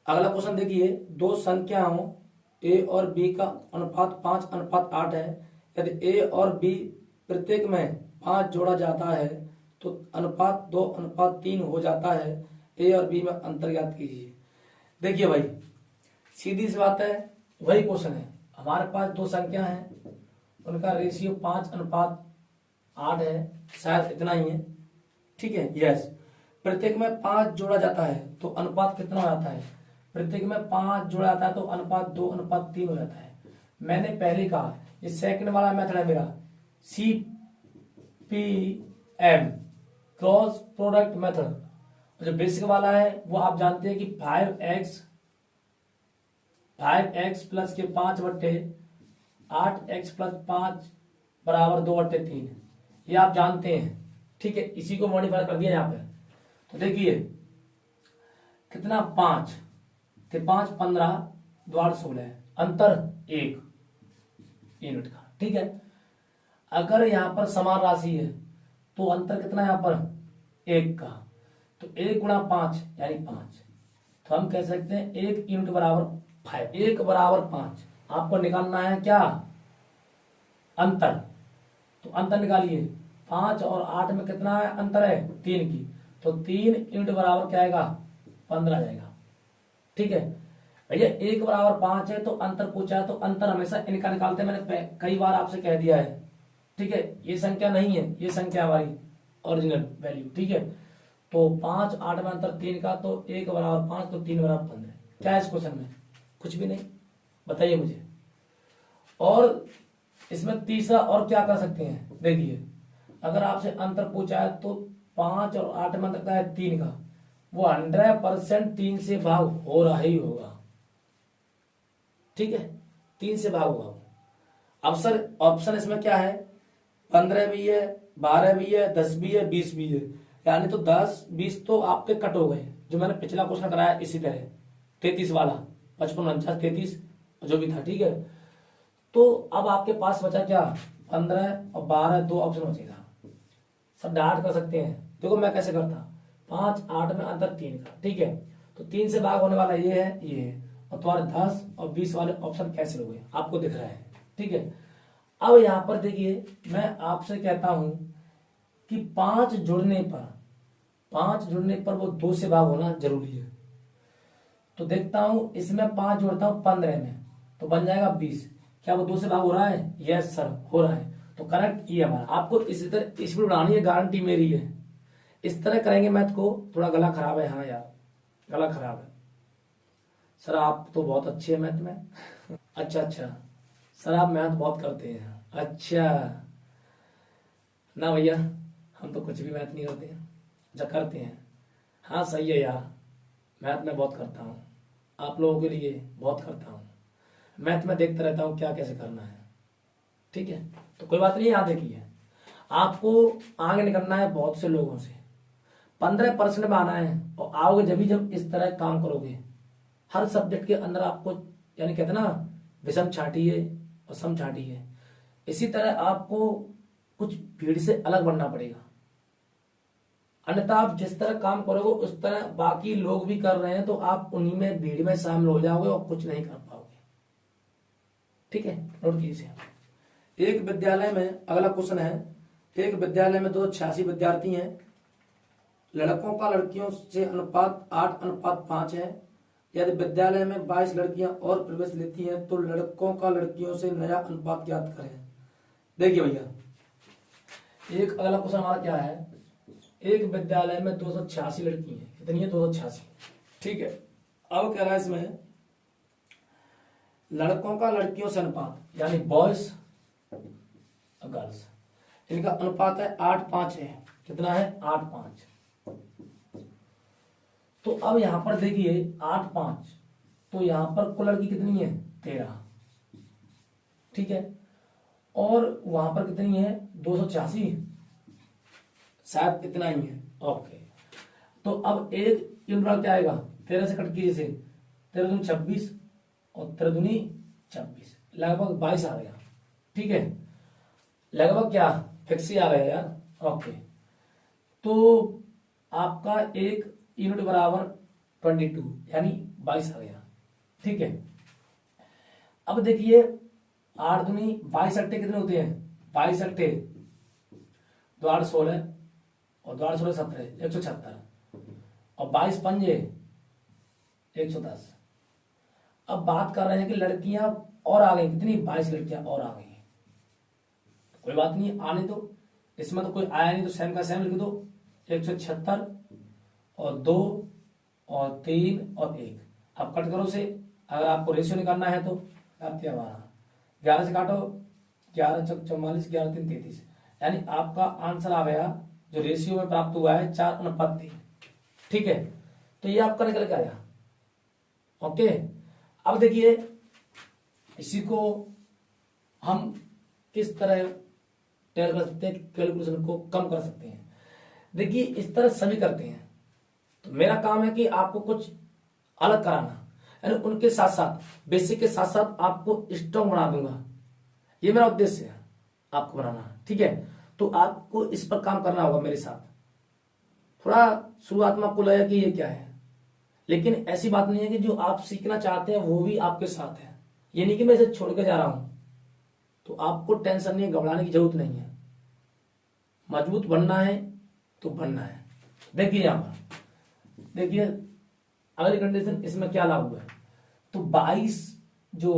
अगला क्वेश्चन देखिए, दो संख्याओं a और b का अनुपात 5:8 है। यदि a और b प्रत्येक में 5 जोड़ा जाता है तो अनुपात 2:3 हो जाता है। a और b में अंतर ज्ञात कीजिए। देखिए भाई सीधी सी बात है, वही क्वेश्चन है। हमारे पास दो संख्या है, उनका रेशियो 5:8 है, शायद इतना ही है। ठीक है, यस, प्रत्येक में 5 जोड़ा जाता है तो अनुपात कितना हो जाता है, प्रत्येक में 5 जोड़ा जाता है तो अनुपात 2:3 हो जाता है। मैंने पहले कहा ये सेकंड वाला मेथड है मेरा, CPM, क्रॉस प्रोडक्ट मेथड। जो बेसिक वाला है वो आप जानते हैं कि 5x प्लस के 5/8x प्लस 5 बराबर 2/3, ये आप जानते हैं। ठीक है, इसी को मॉडिफाई कर दिया यहाँ पे। तो देखिए कितना 5 थे, 5 15 द्वार 16, अंतर 1 यूनिट का। ठीक है, अगर यहाँ पर समान राशि है तो अंतर कितना यहाँ पर 1 का, तो 1 गुणा 5 यानी 5। तो हम कह सकते हैं 1 यूनिट बराबर 5, 1 बराबर 5। आपको निकालना है क्या, अंतर। तो अंतर निकालिए, 5 और 8 में कितना है अंतर है, 3 की। तो 3 यूनिट बराबर क्या आएगा, 15 जाएगा। ठीक है भैया, 1 बराबर 5 है तो अंतर पूछा है, तो अंतर हमेशा इनका निकालते हैं, मैंने कई बार आपसे कह दिया है। ठीक है, ये संख्या नहीं है, ये संख्या हमारी ओरिजिनल वैल्यू। ठीक है, तो 5 8 में अंतर 3 का, तो 1 बराबर 5 तो 3 बराबर 15। क्या है इस क्वेश्चन में, कुछ भी नहीं, बताइए मुझे। और इसमें तीसरा और क्या कर सकते हैं, देखिए अगर आपसे अंतर पूछा है तो 5 और 8 में अंतर है 3 का, वो 100% 3 से भाग हो रहा ही होगा। ठीक है, 3 से भाग होगा। अब सर ऑप्शन इसमें क्या है, 15 भी है, 12 भी है, 10 भी है, 20 भी है, यानी तो 10 20 तो आपके कट हो गए, जो मैंने पिछला क्वेश्चन कराया इसी तरह 33 वाला, 55 49 33 जो भी था। ठीक है, तो अब आपके पास बचा क्या, 15 और 12, दो ऑप्शन बचेगा। सब डार्ट कर सकते हैं, देखो मैं कैसे करता, 5 8 में अंतर 3 का। ठीक है, तो 3 से भाग होने वाला ये है, ये है, और तुम्हारे 10 और 20 वाले ऑप्शन कैंसिल हो गए, आपको दिख रहा है। ठीक है, अब यहां पर देखिए मैं आपसे कहता हूं कि 5 जुड़ने पर वो 2 से भाग होना जरूरी है। तो देखता हूं इसमें 5 जोड़ता हूं 15 में, तो बन जाएगा 20। क्या वो 2 से भाग हो रहा है, यस सर हो रहा है, तो करेक्ट ये हमारा। आपको इसी तरह स्पीड बढ़ानी है, गारंटी मेरी है। इस तरह करेंगे मैथ को। थोड़ा गला खराब है, हाँ यार गला खराब है सर, आप तो बहुत अच्छे हैं मैथ में। अच्छा सर, आप मैथ बहुत करते हैं। अच्छा ना भैया, हम तो कुछ भी मैथ नहीं करते हैं। अच्छा करते हैं। हाँ सही है यार, मैथ में बहुत करता हूँ, आप लोगों के लिए बहुत करता हूँ। मैथ में देखता रहता हूँ क्या कैसे करना है। ठीक है, तो कोई बात नहीं, याद रखिए आपको आगे निकलना है बहुत से लोगों से, 15% में आना है। और आओगे जब भी जब इस तरह काम करोगे हर सब्जेक्ट के अंदर आपको, यानी कहते हैं ना विषम छांटिए और सम छांटिए, इसी तरह आपको कुछ भीड़ से अलग बनना पड़ेगा। अन्यथा आप जिस तरह काम करोगे उस तरह बाकी लोग भी कर रहे हैं तो आप उन्हीं में भीड़ में शामिल हो जाओगे और कुछ नहीं कर पाओगे। ठीक है, नोट कीजिए। एक विद्यालय में, अगला क्वेश्चन है, एक विद्यालय में 286 विद्यार्थी हैं, लड़कों का लड़कियों से अनुपात 8:5 है। यदि विद्यालय में 22 लड़कियां और प्रवेश लेती हैं तो लड़कों का लड़कियों से नया अनुपात ज्ञात करें। देखिए भैया, एक अगला क्वेश्चन हमारा क्या है, एक विद्यालय में 286 लड़की हैं, कितनी है 286। ठीक है, अब कह रहा है इसमें लड़कों का लड़कियों से अनुपात, यानी बॉयज गर्ल्स, इनका अनुपात है 8:5 है। कितना है 8:5। तो अब यहां पर देखिए 8:5, तो यहां पर कुल लड़की कितनी है 13। ठीक है, और वहां पर कितनी है 286, शायद इतना ही है। ओके, तो अब एक यूनिट क्या आएगा, 13 से कट कीजिए, 13 दूनी 26 और 13 दूनी 26, लगभग 22 आ गया। ठीक है, लगभग क्या फिक्स ही आ गया यार। ओके, तो आपका एक यूनिट बराबर 22 यानी 22 आ गया। ठीक है, अब देखिए 8 दूनी 22 अट्ठे कितने होते हैं, 22 अट्ठे 2 8 16 और 2 8 16 17, 176 और 22 पंजे 110। अब बात कर रहे हैं कि लड़कियां और आ गई, कितनी 22 लड़कियां और आ गई। कोई बात नहीं, आने दो, इसमें तो कोई आया नहीं तो सेम का सेम लिख दो, 176 और 2 और 3 और 1। अब कट करो से, अगर आपको रेशियो निकालना है तो 11 से काटो, 11 चौक 44, 11 3 33, यानी आपका आंसर आ गया जो रेशियो में प्राप्त हुआ है 4:3। ठीक है, तो ये आपका निकल के आया। ओके, अब देखिए इसी को हम किस तरह टेल कर सकते हैं, कैलकुलेशन को कम कर सकते हैं। देखिए इस तरह सभी करते हैं, तो मेरा काम है कि आपको कुछ अलग कराना, यानी उनके साथ साथ बेसिक के साथ साथ आपको स्ट्रॉन्ग बना दूंगा। ये मेरा उद्देश्य है, आपको बनाना। ठीक है, तो आपको इस पर काम करना होगा मेरे साथ। थोड़ा शुरुआत में आपको लगेगा कि ये क्या है, लेकिन ऐसी बात नहीं है कि जो आप सीखना चाहते हैं वो भी आपके साथ है। ये नहीं कि मैं इसे छोड़ के जा रहा हूं, तो आपको टेंशन नहीं, घबराने की जरूरत नहीं है। मजबूत बनना है तो बनना है। देखिए यहां पर देखिए अगली कंडीशन इसमें क्या लागू है, तो 22 जो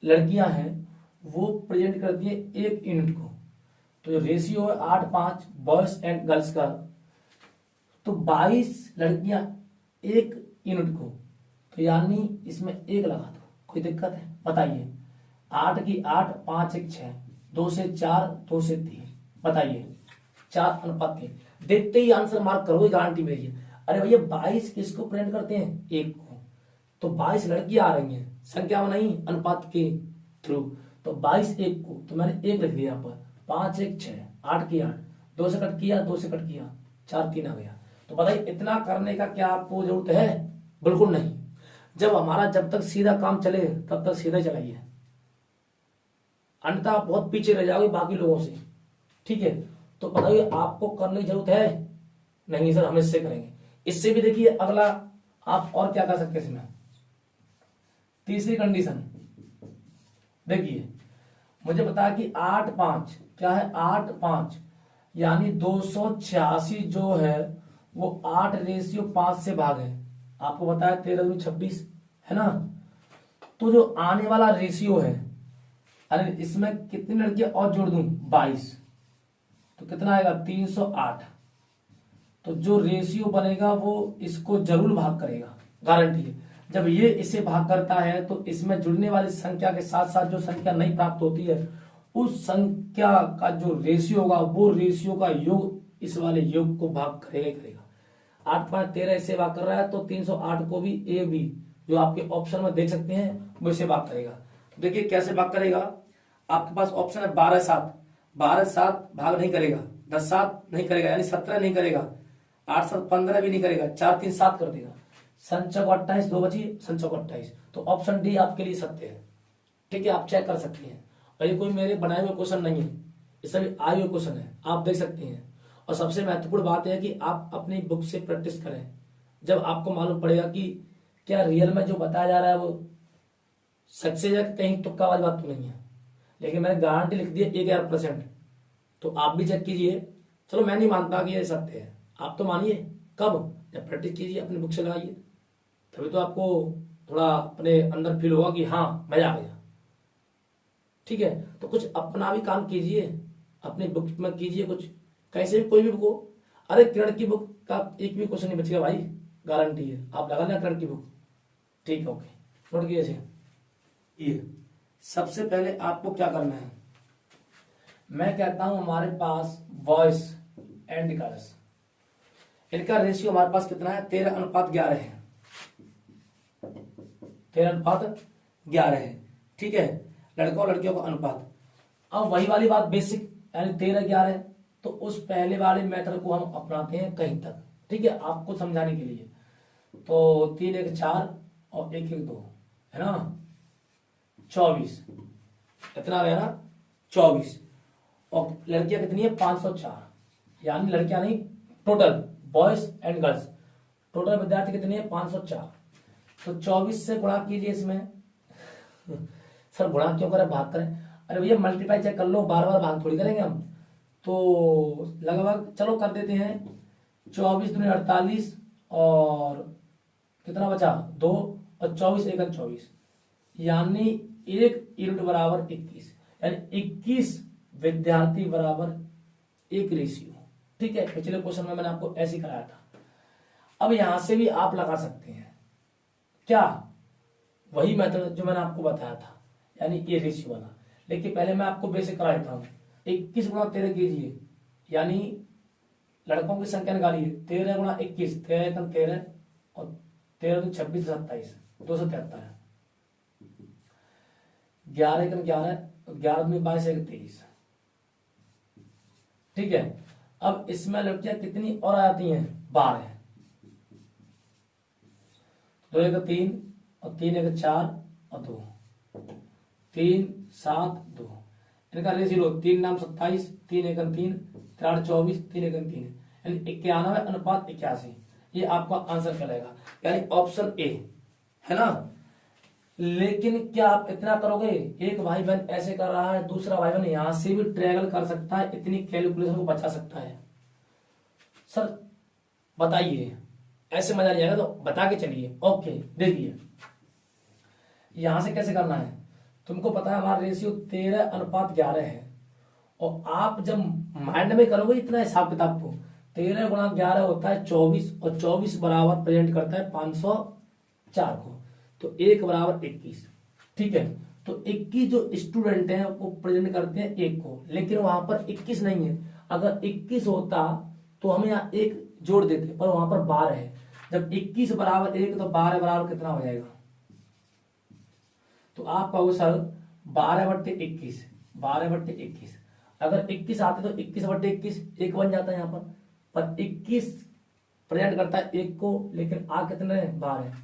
लड़कियां हैं वो प्रेजेंट करती है एक यूनिट को, तो जो रेशियो है 8:5 बॉयज एंड गर्ल्स का, तो 22 लड़कियां एक यूनिट को, तो यानी इसमें एक लगा दो, कोई दिक्कत है बताइए। 8 की 8, 5 1 6, 2 से 4, 2 से 3, बताइए 4:3। देखते ही आंसर मार्क करो, गारंटी मेरी है। अरे भैया 22 किसको प्रेजेंट करते हैं, एक को, तो 22 लड़कियां आ रही हैं संख्या में नहीं अनुपात के थ्रू, तो 22 एक को, तो मैंने एक लिख दिया यहाँ पर, 5 1 6, 8 की 8, 2 से कट किया, 2 से कट किया, 4 3 आ गया। तो बताइए इतना करने का क्या आपको जरूरत है, बिल्कुल नहीं। जब तक सीधा काम चले तब तक सीधा चलाइए, अन्यथा आप बहुत पीछे रह जाओगे बाकी लोगों से। ठीक है, तो बताइए आपको करने की जरूरत है, नहीं सर हम इससे करेंगे। इससे भी देखिए अगला आप और क्या कर सकते हैं इसमें, तीसरी कंडीशन देखिए, मुझे बताया कि 8:5 क्या है, 8:5 यानी 286 जो है वो 8:5 से भाग है। आपको बताया 13 दूनी 26 है ना, तो जो आने वाला रेशियो है, अरे इसमें कितनी लड़कियां और जोड़ दूं 22, तो कितना आएगा 308। तो जो रेशियो बनेगा वो इसको जरूर भाग करेगा, गारंटी है। जब ये इसे भाग करता है तो इसमें जुड़ने वाली संख्या के साथ साथ जो संख्या नहीं प्राप्त होती है उस संख्या का जो रेशियो होगा वो रेशियो का योग इस वाले योग को भाग करेगा ही करेगा। 8 5 13 इससे भाग कर रहा है, तो 308 को भी ए बी जो आपके ऑप्शन में देख सकते हैं वो इससे भाग करेगा। तो देखिए कैसे भाग करेगा, आपके पास ऑप्शन है 12 7, 12 7 भाग नहीं करेगा, 10 7 नहीं करेगा, यानी 17 नहीं करेगा, 8 7 15 भी नहीं करेगा, 4 3 7 कर देगा, संचक 28 दो बची, संचक 28। तो ऑप्शन डी आपके लिए सत्य है। ठीक है, आप चेक कर सकते हैं। और ये कोई मेरे बनाए हुए क्वेश्चन नहीं है, ये सभी आए हुए क्वेश्चन है, आप देख सकते हैं। और सबसे महत्वपूर्ण बात है कि आप अपनी बुक से प्रैक्टिस करें, जब आपको मालूम पड़ेगा कि क्या रियल में जो बताया जा रहा है वो सक्सेस है, कहीं तुक्का वाली बात तो नहीं है। लेकिन मैंने गारंटी लिख दी है 1000%, तो आप भी चेक कीजिए। चलो मैं नहीं मानता कि ये सत्य है, आप तो मानिए। कब? जब प्रैक्टिस कीजिए, अपनी बुक से लगाइए, तभी तो आपको थोड़ा अपने अंदर फील होगा कि हाँ मजा आ गया। ठीक है, तो कुछ अपना भी काम कीजिए, अपनी बुक में कीजिए कुछ, कैसे भी कोई भी बुक हो। अरे किरण की बुक का एक भी क्वेश्चन नहीं बचेगा भाई, गारंटी है। आप लगा लेना किरण की बुक। ठीक है, ओके, नोट कीजिए। ये सबसे पहले आपको क्या करना है, मैं कहता हूं हमारे पास बॉयज एंड गर्ल्स, इनका रेशियो हमारे पास कितना है, 13:11 है, 13:11 है। ठीक है, लड़कों और लड़कियों का अनुपात। अब वही वाली बात बेसिक, यानी 13:11 है, तो उस पहले वाले मेथड को हम अपनाते हैं कहीं तक। ठीक है, आपको समझाने के लिए। तो 3 1 4 और 1 1 2 है ना, 24, इतना आ गया ना, 24। और लड़कियां कितनी है, 504, यानी लड़कियां नहीं, total boys and girls, total विद्यार्थी कितने हैं, 504। तो 24 से गुणा कीजिए इसमें। सर गुणा क्यों करें, भाग करें? अरे भैया मल्टीप्लाई चेक कर लो, बार बार भाग थोड़ी करेंगे हम। तो लगभग चलो कर देते हैं, 24 दूनी 48 और कितना बचा, 2 और 24 1 24, यानी एक यूनिट बराबर 21, यानी 21 विद्यार्थी बराबर एक रेशियो। ठीक है, पिछले क्वेश्चन में मैंने आपको ऐसे कराया था। अब यहां से भी आप लगा सकते हैं क्या, वही मेथड जो मैंने आपको बताया था, यानी ये रेशियो वाला। लेकिन पहले मैं आपको बेसिक करा देता हूं। 21 गुणा 13 कीजिए, यानी लड़कों की संख्या निकालिए, 13 गुणा 21, 13 13 और 13 26 27, 273 है। 11 11, 11 में 22 23। ठीक है, अब इसमें लड़कियां कितनी और आ जाती हैं, 12। 2 1 3 और 3 1 4 और 2, 3 7 2, इनका रेशियो 3 नाम 27, 3 1 3, 4 24, 3 1 3, यानी 91:81। ये आपका आंसर कहलाएगा, यानी ऑप्शन ए है ना। लेकिन क्या आप इतना करोगे, एक भाई बहन ऐसे कर रहा है, दूसरा भाई बहन यहां से भी ट्रैवल कर सकता है, इतनी कैलकुलेशन को बचा सकता है। सर बताइए, ऐसे मजा नहीं आएगा, तो बता के चलिए। ओके, देखिए यहां से कैसे करना है। तुमको पता है हमारा रेशियो 13:11 है, और आप जब माइंड में करोगे इतना हिसाब किताब को, 13 गुणा 11 होता है 24, और 24 बराबर प्रेजेंट करता है 504 को, तो 1 बराबर 21। ठीक है, तो 21 जो स्टूडेंट हैं वो प्रेजेंट करते हैं 1 को, लेकिन वहां पर 21 नहीं है। अगर 21 होता तो हम यहाँ 1 जोड़ देते, पर वहां पर 12 है। जब 21 बराबर 1 तो 12 बराबर कितना हो जाएगा, तो आप कहोगे सर 12/21, 12/21। अगर 21 आते तो 21/21 1 बन जाता है यहाँ पर 21 प्रेजेंट करता है 1 को, लेकिन आ कितने 12,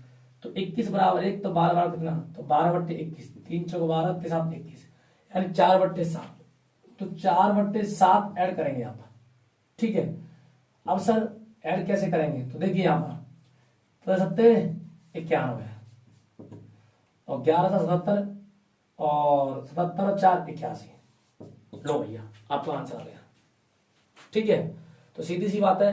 तो 21 बराबर 1, तो 12 बराबर कितना, तो 12/21, 3 4 12, 3 7 21, यानी 4/7। तो 4/7 ऐड करेंगे यहाँ पर। ठीक है, अब सर ऐड कैसे करेंगे, तो देखिए यहाँ पर तो 91 और 11 से 77 और 77 और 4 81। लो भैया आपका आंसर आ गया। ठीक है, तो सीधी सी बात है,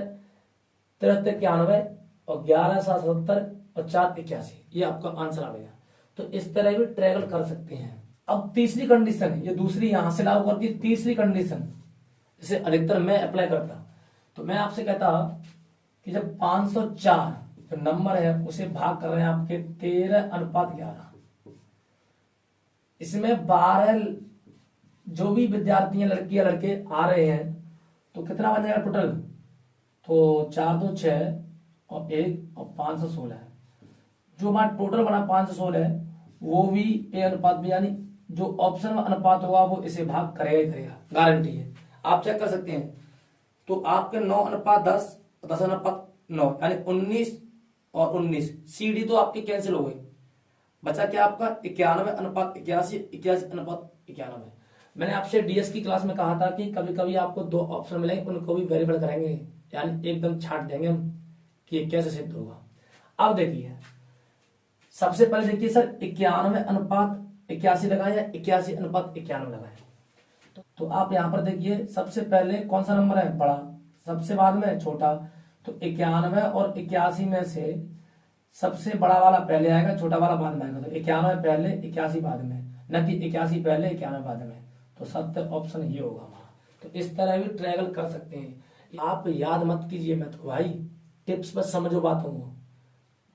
93 91 और 11 से 77 और 4 81, ये आपका आंसर आ गया। तो इस तरह भी ट्रैवल कर सकते हैं। अब तीसरी कंडीशन, ये दूसरी यहां से लागू करती है, तीसरी कंडीशन इसे अधिकतर मैं अप्लाई करता, तो मैं आपसे कहता कि जब 504 जो नंबर है उसे भाग कर रहे हैं आपके 13:11, इसमें 12 जो भी विद्यार्थी हैं, लड़कियां लड़के आ रहे हैं, तो कितना बन जाएगा टोटल, तो 4 2 6 और 1 और 516 है। जो हमारा टोटल बना 516 है वो भी ए अनुपात भी, यानी जो ऑप्शन में अनुपात होगा वो इसे भाग करेगा ही करेगा, गारंटी है। आप चेक कर सकते हैं। तो आपके 9 अनुपात 10, 10 अनुपात 9, यानी 19 और 19, सी डी तो आपके कैंसिल हो गए। बचा क्या आपका 91 अनुपात 81, 81 अनुपात 91। मैंने आपसे डीएस की क्लास में कहा था कि कभी कभी आपको 2 ऑप्शन मिलेंगे, उनको भी वेरीफाई करेंगे, यानी एकदम छांट देंगे हम कि ये कैसे सिद्ध होगा। अब देखिए, सबसे पहले देखिए सर 91 अनुपात 81 लगाए या 81 अनुपात 91 लगाए। तो आप यहां पर देखिए, सबसे पहले कौन सा नंबर है बड़ा, सबसे बाद में छोटा। तो 91 और 81 में से सबसे बड़ा वाला पहले आएगा, छोटा वाला बाद में आएगा। तो 91 पहले 81 बाद में, न कि 81 पहले 91 बाद में। तो सत्य ऑप्शन ये होगा हमारा। तो इस तरह भी ट्रैवल कर सकते हैं। आप याद मत कीजिए मैथ को भाई, टिप्स बस समझो बातों को,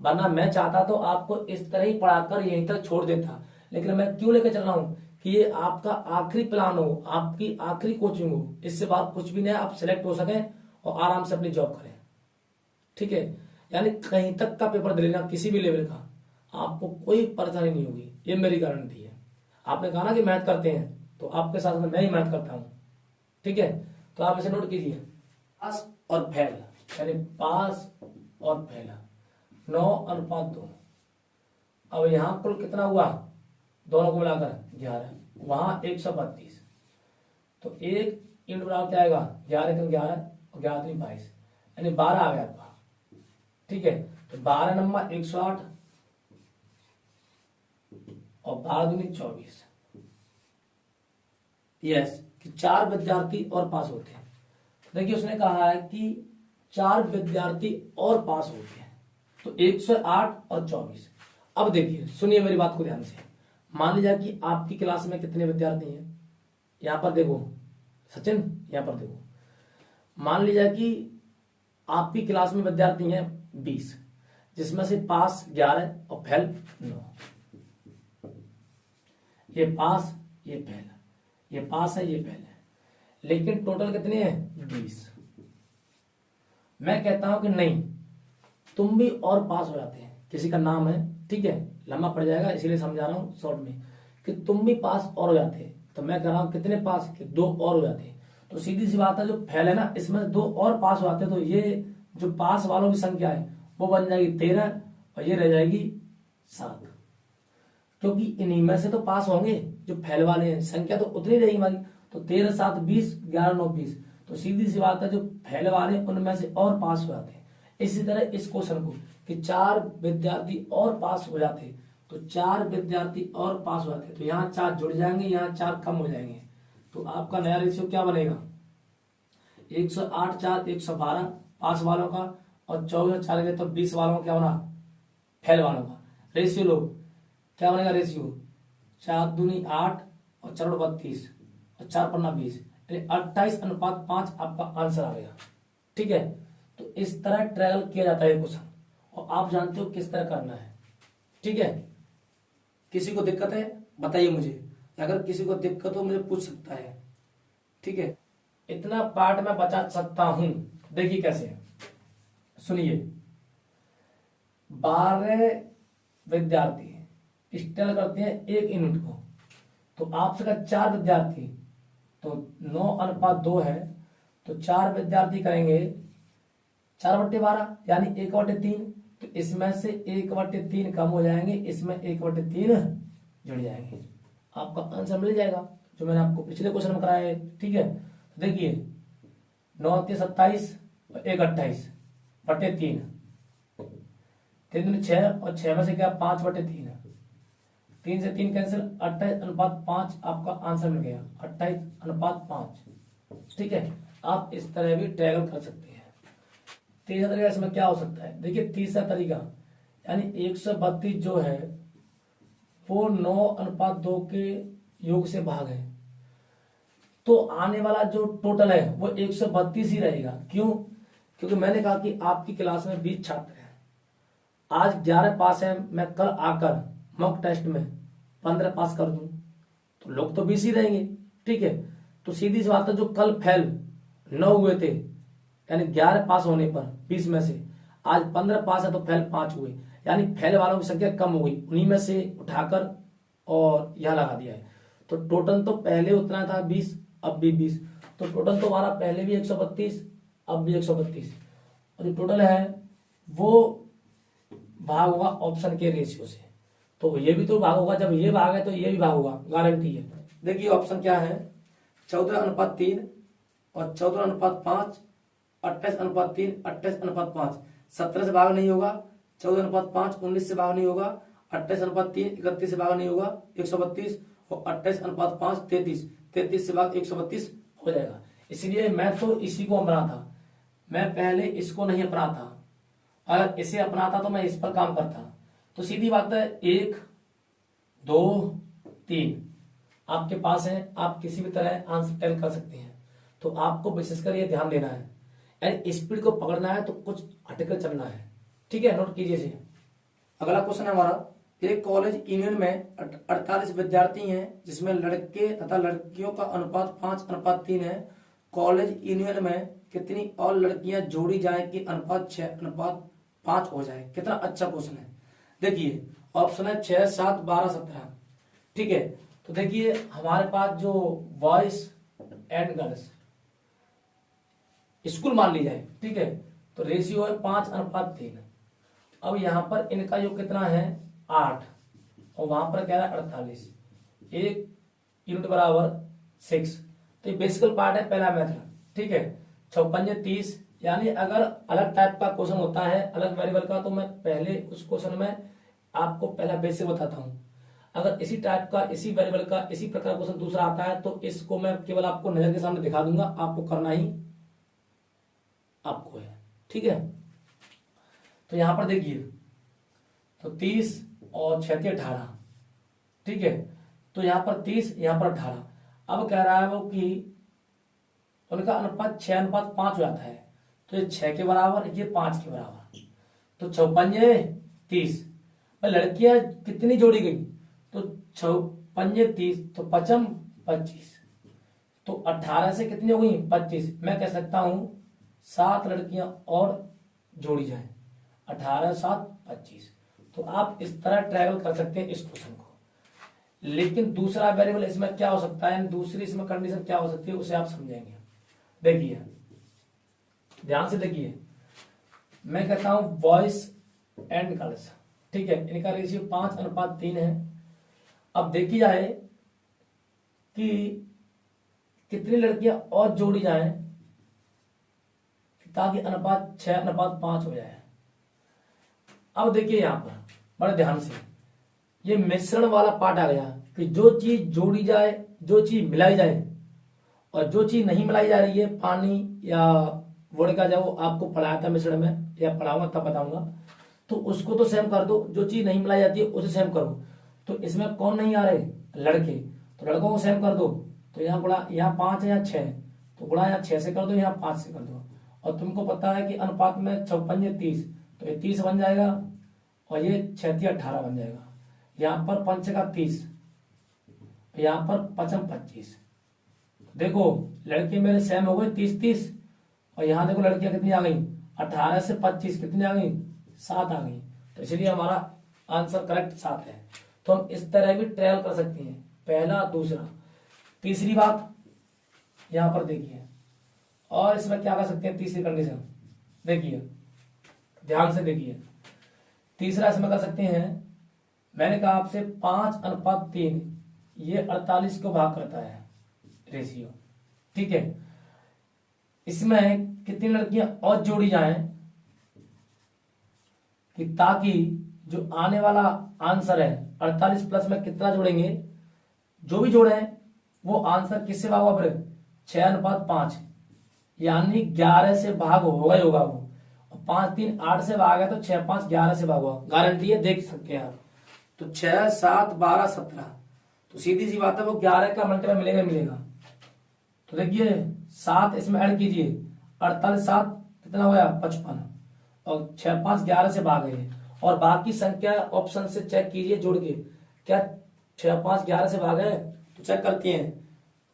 वरना मैं चाहता तो आपको इस तरह ही पढ़ाकर यहीं तक छोड़ देता। लेकिन मैं क्यों लेकर चल रहा हूं कि ये आपका आखिरी प्लान हो, आपकी आखिरी कोचिंग हो, इससे बात कुछ भी नहीं, आप सिलेक्ट हो सके और आराम से अपनी जॉब करें। ठीक है, यानी कहीं तक का पेपर दे लेना किसी भी लेवल का, आपको कोई परेशानी नहीं होगी, ये मेरी गारंटी है। आपने कहा ना कि मैथ करते हैं, तो आपके साथ में मैं ही मैथ करता हूं। ठीक है, तो आप इसे नोट कीजिए, पास और फेल, यानी पास और फेल 9 अनुपात 2। अब यहां कुल कितना हुआ, दोनों को मिलाकर 11, वहां 132। तो 1 इंटू बराबर क्या आएगा, 11 × 11 और 11 × 22, यानी 12 आ गया आपका। ठीक है, तो 12 नंबर 108 और 12 दूनी 24। यस, कि 4 विद्यार्थी और पास होते हैं। देखिए उसने कहा है कि 4 विद्यार्थी और पास होते हैं, तो 108 और 24। अब देखिए सुनिए मेरी बात को ध्यान से। मान लीजिए कि आपकी क्लास में कितने विद्यार्थी हैं, यहां पर देखो सचिन, यहां पर देखो, मान लीजिए कि आपकी क्लास में विद्यार्थी हैं 20, जिसमें से पास 11 और फेल 9। ये पास, ये फेल, ये पास है, ये फेल है, लेकिन टोटल कितने हैं 20। मैं कहता हूं कि नहीं, तुम भी और पास हो जाते हैं। किसी का नाम है, ठीक है, लंबा पड़ जाएगा इसीलिए समझा रहा हूं शॉर्ट में, कि तुम भी पास और हो जाते हैं। तो मैं कह रहा हूं कितने पास, कि 2 और हो जाते हैं। तो सीधी सी बात है, जो फेल है ना, इसमें 2 और पास हो जाते हैं, तो ये जो पास वालों की संख्या है वो बन जाएगी 13 और ये रह जाएगी 7, क्योंकि इन्हीं में से तो पास होंगे, जो फेल वाले हैं संख्या तो उतनी रहेगी हमारी। तो 13 7 20, 11 9 20। तो सीधी सी बात है, जो फेल वाले उनमें से और पास हो जाते हैं। इसी तरह इस क्वेश्चन को कि 4 विद्यार्थी और पास हो जाते, तो 4 विद्यार्थी और पास हो जाते, तो यहाँ 4 जुड़ जाएंगे, यहाँ 4 कम हो जाएंगे। तो आपका नया रेशियो क्या बनेगा, 108 4 112 पास वालों का, और 24 4 गए तो 20 वालों का क्या बना, फेल वालों का। रेशियो लो, क्या बनेगा रेशियो, 4 दूनी 8 और 4 32 और 4 पन्ना 20, यानी 28 अनुपात 5 आपका आंसर आ गया। ठीक है, तो इस तरह ट्रैवल किया जाता है क्वेश्चन, और आप जानते हो किस तरह करना है। ठीक है, किसी को दिक्कत है बताइए मुझे, अगर किसी को दिक्कत हो मुझे पूछ सकता है। ठीक है, इतना पार्ट मैं बचा सकता हूं। देखिए कैसे, सुनिए, 12 विद्यार्थी स्टेल करते हैं 1 यूनिट को, तो आपसे का 4 विद्यार्थी, तो 9 अनुपात 2 है, तो 4 विद्यार्थी करेंगे 4/12, यानी 1/3। तो इसमें से 1/3 कम हो जाएंगे, इसमें 1/3 जुड़ जाएंगे, आपका आंसर मिल जाएगा, जो मैंने आपको पिछले क्वेश्चन में कराया है। ठीक है, तो देखिए 9 × 27 और 1 28/3, 3 दूनी 6 और 6 में से क्या 5/3, 3 से 3 कैंसिल, 28 अनुपात 5 आपका आंसर मिल गया, 28 अनुपात 5। ठीक है, आप इस तरह भी ट्रैवल कर सकते हैं। तीसरा तरीका इसमें क्या हो सकता है, देखिए तीसरा तरीका, यानी 132 जो है वो 9 अनुपात 2 के योग से भाग है, तो आने वाला जो टोटल है वो 132 ही रहेगा। क्यों, क्योंकि मैंने कहा कि आपकी क्लास में 20 छात्र हैं, आज 11 पास हैं, मैं कल आकर मॉक टेस्ट में 15 पास कर दूं, तो लोग तो 20 ही रहेंगे। ठीक है, तो सीधी सी बात है, जो कल फेल 9 हुए थे, यानी 11 पास होने पर 20 में से, आज 15 पास है तो फेल 5 हुए, यानी फेल वालों की संख्या कम हो गई, उन्हीं में से उठाकर और यहाँ लगा दिया है। तो टोटल तो पहले उतना था 20, अब भी 20, तो टोटल तो हमारा पहले भी 132, अब भी 132, और जो टोटल है वो भाग होगा ऑप्शन के रेशियो से। तो ये भी तो भाग होगा, जब ये भाग है तो ये भी भाग होगा, गारंटी है। देखिए ऑप्शन क्या है, 14:3 और 14:5, 28:3, 28:5, 17 से भाग नहीं होगा, 14:5 19 से भाग नहीं होगा, 28:3 31 से भाग नहीं होगा 132, और 28:5 33, 33 से भाग 132 हो जाएगा। इसलिए मैं तो इसी को अपना था, मैं पहले इसको नहीं अपना था, अगर इसे अपनाता तो मैं इस पर काम करता। तो सीधी बात है 1 2 3 आपके पास है, आप किसी भी तरह आंसर टेल कर सकते हैं। तो आपको विशेषकर ये ध्यान देना है, यानी स्पीड को पकड़ना है तो कुछ हटकर चलना है, ठीक है, नोट कीजिए इसे। अगला क्वेश्चन है हमारा, एक कॉलेज यूनियन में 48 विद्यार्थी हैं, जिसमें लड़के तथा लड़कियों का अनुपात 5:3 है। कॉलेज यूनियन में कितनी और लड़कियां जोड़ी जाए कि अनुपात 6:5 हो जाए। कितना अच्छा क्वेश्चन है। देखिए ऑप्शन है 6 7 12 17, ठीक है। तो देखिए हमारे पास जो बॉयज एंड गर्ल्स स्कूल मान ली जाए, ठीक है, तो रेशियो है 5:3। अब यहां पर इनका योग कितना है 8, और वहां पर क्या है 48, एक यूनिट बराबर 6। तो ये बेसिकल पार्ट है पहला मेथड, ठीक है। 6 30, यानी अगर अलग टाइप का क्वेश्चन होता है अलग वेरिएबल का, तो मैं पहले उस क्वेश्चन में आपको पहला बेसिक बताता हूं। अगर इसी टाइप का, इसी वेरिएबल का, इसी प्रकार क्वेश्चन दूसरा आता है तो इसको मैं केवल आपको नजर के सामने दिखा दूंगा, आपको करना ही आपको है, ठीक है। तो यहां पर देखिए, तो 30 और 6 के 18, ठीक है। तो यहां पर 30, यहां पर 18। अब कह रहा है वो कि उनका अनुपात 6:5 हो जाता है, तो ये 6 के बराबर, ये 5 के बराबर। तो 6 30, लड़कियां कितनी जोड़ी गई, तो 6 30, तो 5 25, तो 18 से कितनी हो गई 25। मैं कह सकता हूं 7 लड़कियां और जोड़ी जाए, 18 7 25। तो आप इस तरह ट्रैवल कर सकते हैं इस क्वेश्चन को। लेकिन दूसरा वेरिएबल इसमें क्या हो सकता है, दूसरी इसमें कंडीशन क्या हो सकती है, उसे आप समझेंगे। देखिए ध्यान से देखिए, मैं कहता हूं बॉयज एंड गर्ल्स, ठीक है, इनका रेशियो 5:3 है। अब देखी जाए कि कितनी लड़कियां और जोड़ी जाएं ताकि अनुपात 6:5 हो जाए। अब देखिए यहां पर बड़े ध्यान से, ये मिश्रण वाला पार्ट आ गया कि जो चीज जोड़ी जाए, जो चीज मिलाई जाए, और जो चीज नहीं मिलाई जा रही है, पानी या वोड का, जब आपको पढ़ाया था मिश्रण में या पढ़ाऊंगा तब बताऊंगा, तो उसको तो सेम कर दो, जो चीज नहीं मिलाई जाती है उसे सेम करो। तो इसमें कौन नहीं आ रहे, लड़के, तो लड़कों को सेम कर दो। तो यहाँ गुणा, यहाँ 5 है, यहाँ 6, तो गुणा यहाँ 6 से कर दो, यहाँ 5 से कर दो। और तुमको पता है कि अनुपात में 6 30, तो ये 30 बन जाएगा, और ये 6 18 बन जाएगा। यहाँ पर 5 का 30, यहाँ पर 5 25। देखो लड़के मेरे सेम हो गए 30 30, और यहाँ देखो लड़कियां कितनी आ गई, 18 से 25 कितनी आ गई, 7 आ गई। तो इसलिए हमारा आंसर करेक्ट 7 है। तो हम इस तरह भी ट्रायल कर सकते हैं, पहला दूसरा। तीसरी बात यहां पर देखिए, और इसमें क्या कर सकते हैं, तीसरी कंडीशन देखिए, ध्यान से देखिए। तीसरा इसमें कर सकते हैं, मैंने कहा आपसे 5:3, ये 48 को भाग करता है रेशियो, ठीक है। इसमें कितनी लड़कियां और जोड़ी जाएं कि ताकि जो आने वाला आंसर है 48 प्लस में कितना जोड़ेंगे, जो भी जोड़े वो आंसर किससे भाग होगा, 6:5, यानी 11 से भाग होगा ही होगा वो। 5 3 8 से भाग है, तो 6 5 11 से भाग होगा, गारंटी है, देख सकते हैं आप। तो 6 7 12 17, तो सीधी सी बात है वो 11 का मल्टीपल मिलेगा मिलेगा। तो देखिए 7 इसमें ऐड कीजिए, 48 7 कितना होगा 55, और 6 5 11 से भाग गए। और बाकी संख्या ऑप्शन से चेक कीजिए जोड़ के, क्या 6 5 11 से भाग है, तो चेक करते हैं।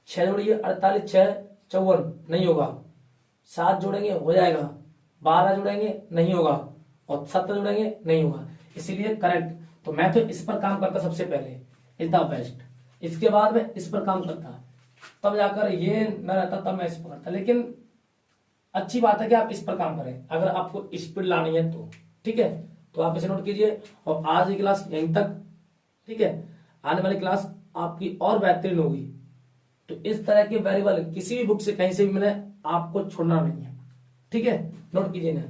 6 जोड़िए 48 6 54, नहीं होगा। 7 जोड़ेंगे हो जाएगा, 12 जोड़ेंगे नहीं होगा, और 7 जुड़ेंगे नहीं होगा, इसीलिए करेक्ट। तो मैं तो इस पर काम करता सबसे पहले, इज द बेस्ट, इसके बाद मैं इस पर काम करता, तब जाकर ये न रहता, तब मैं इस पर करता। लेकिन अच्छी बात है कि आप इस पर काम करें अगर आपको स्पीड लानी है तो, ठीक है। तो आप इसे नोट कीजिए और आज की क्लास यहीं तक, ठीक है। आने वाली क्लास आपकी और बेहतरीन होगी। तो इस तरह के वेरिएबल किसी भी बुक से कहीं से भी मिले आपको छोड़ना नहीं है, ठीक है। नोट कीजिए ना।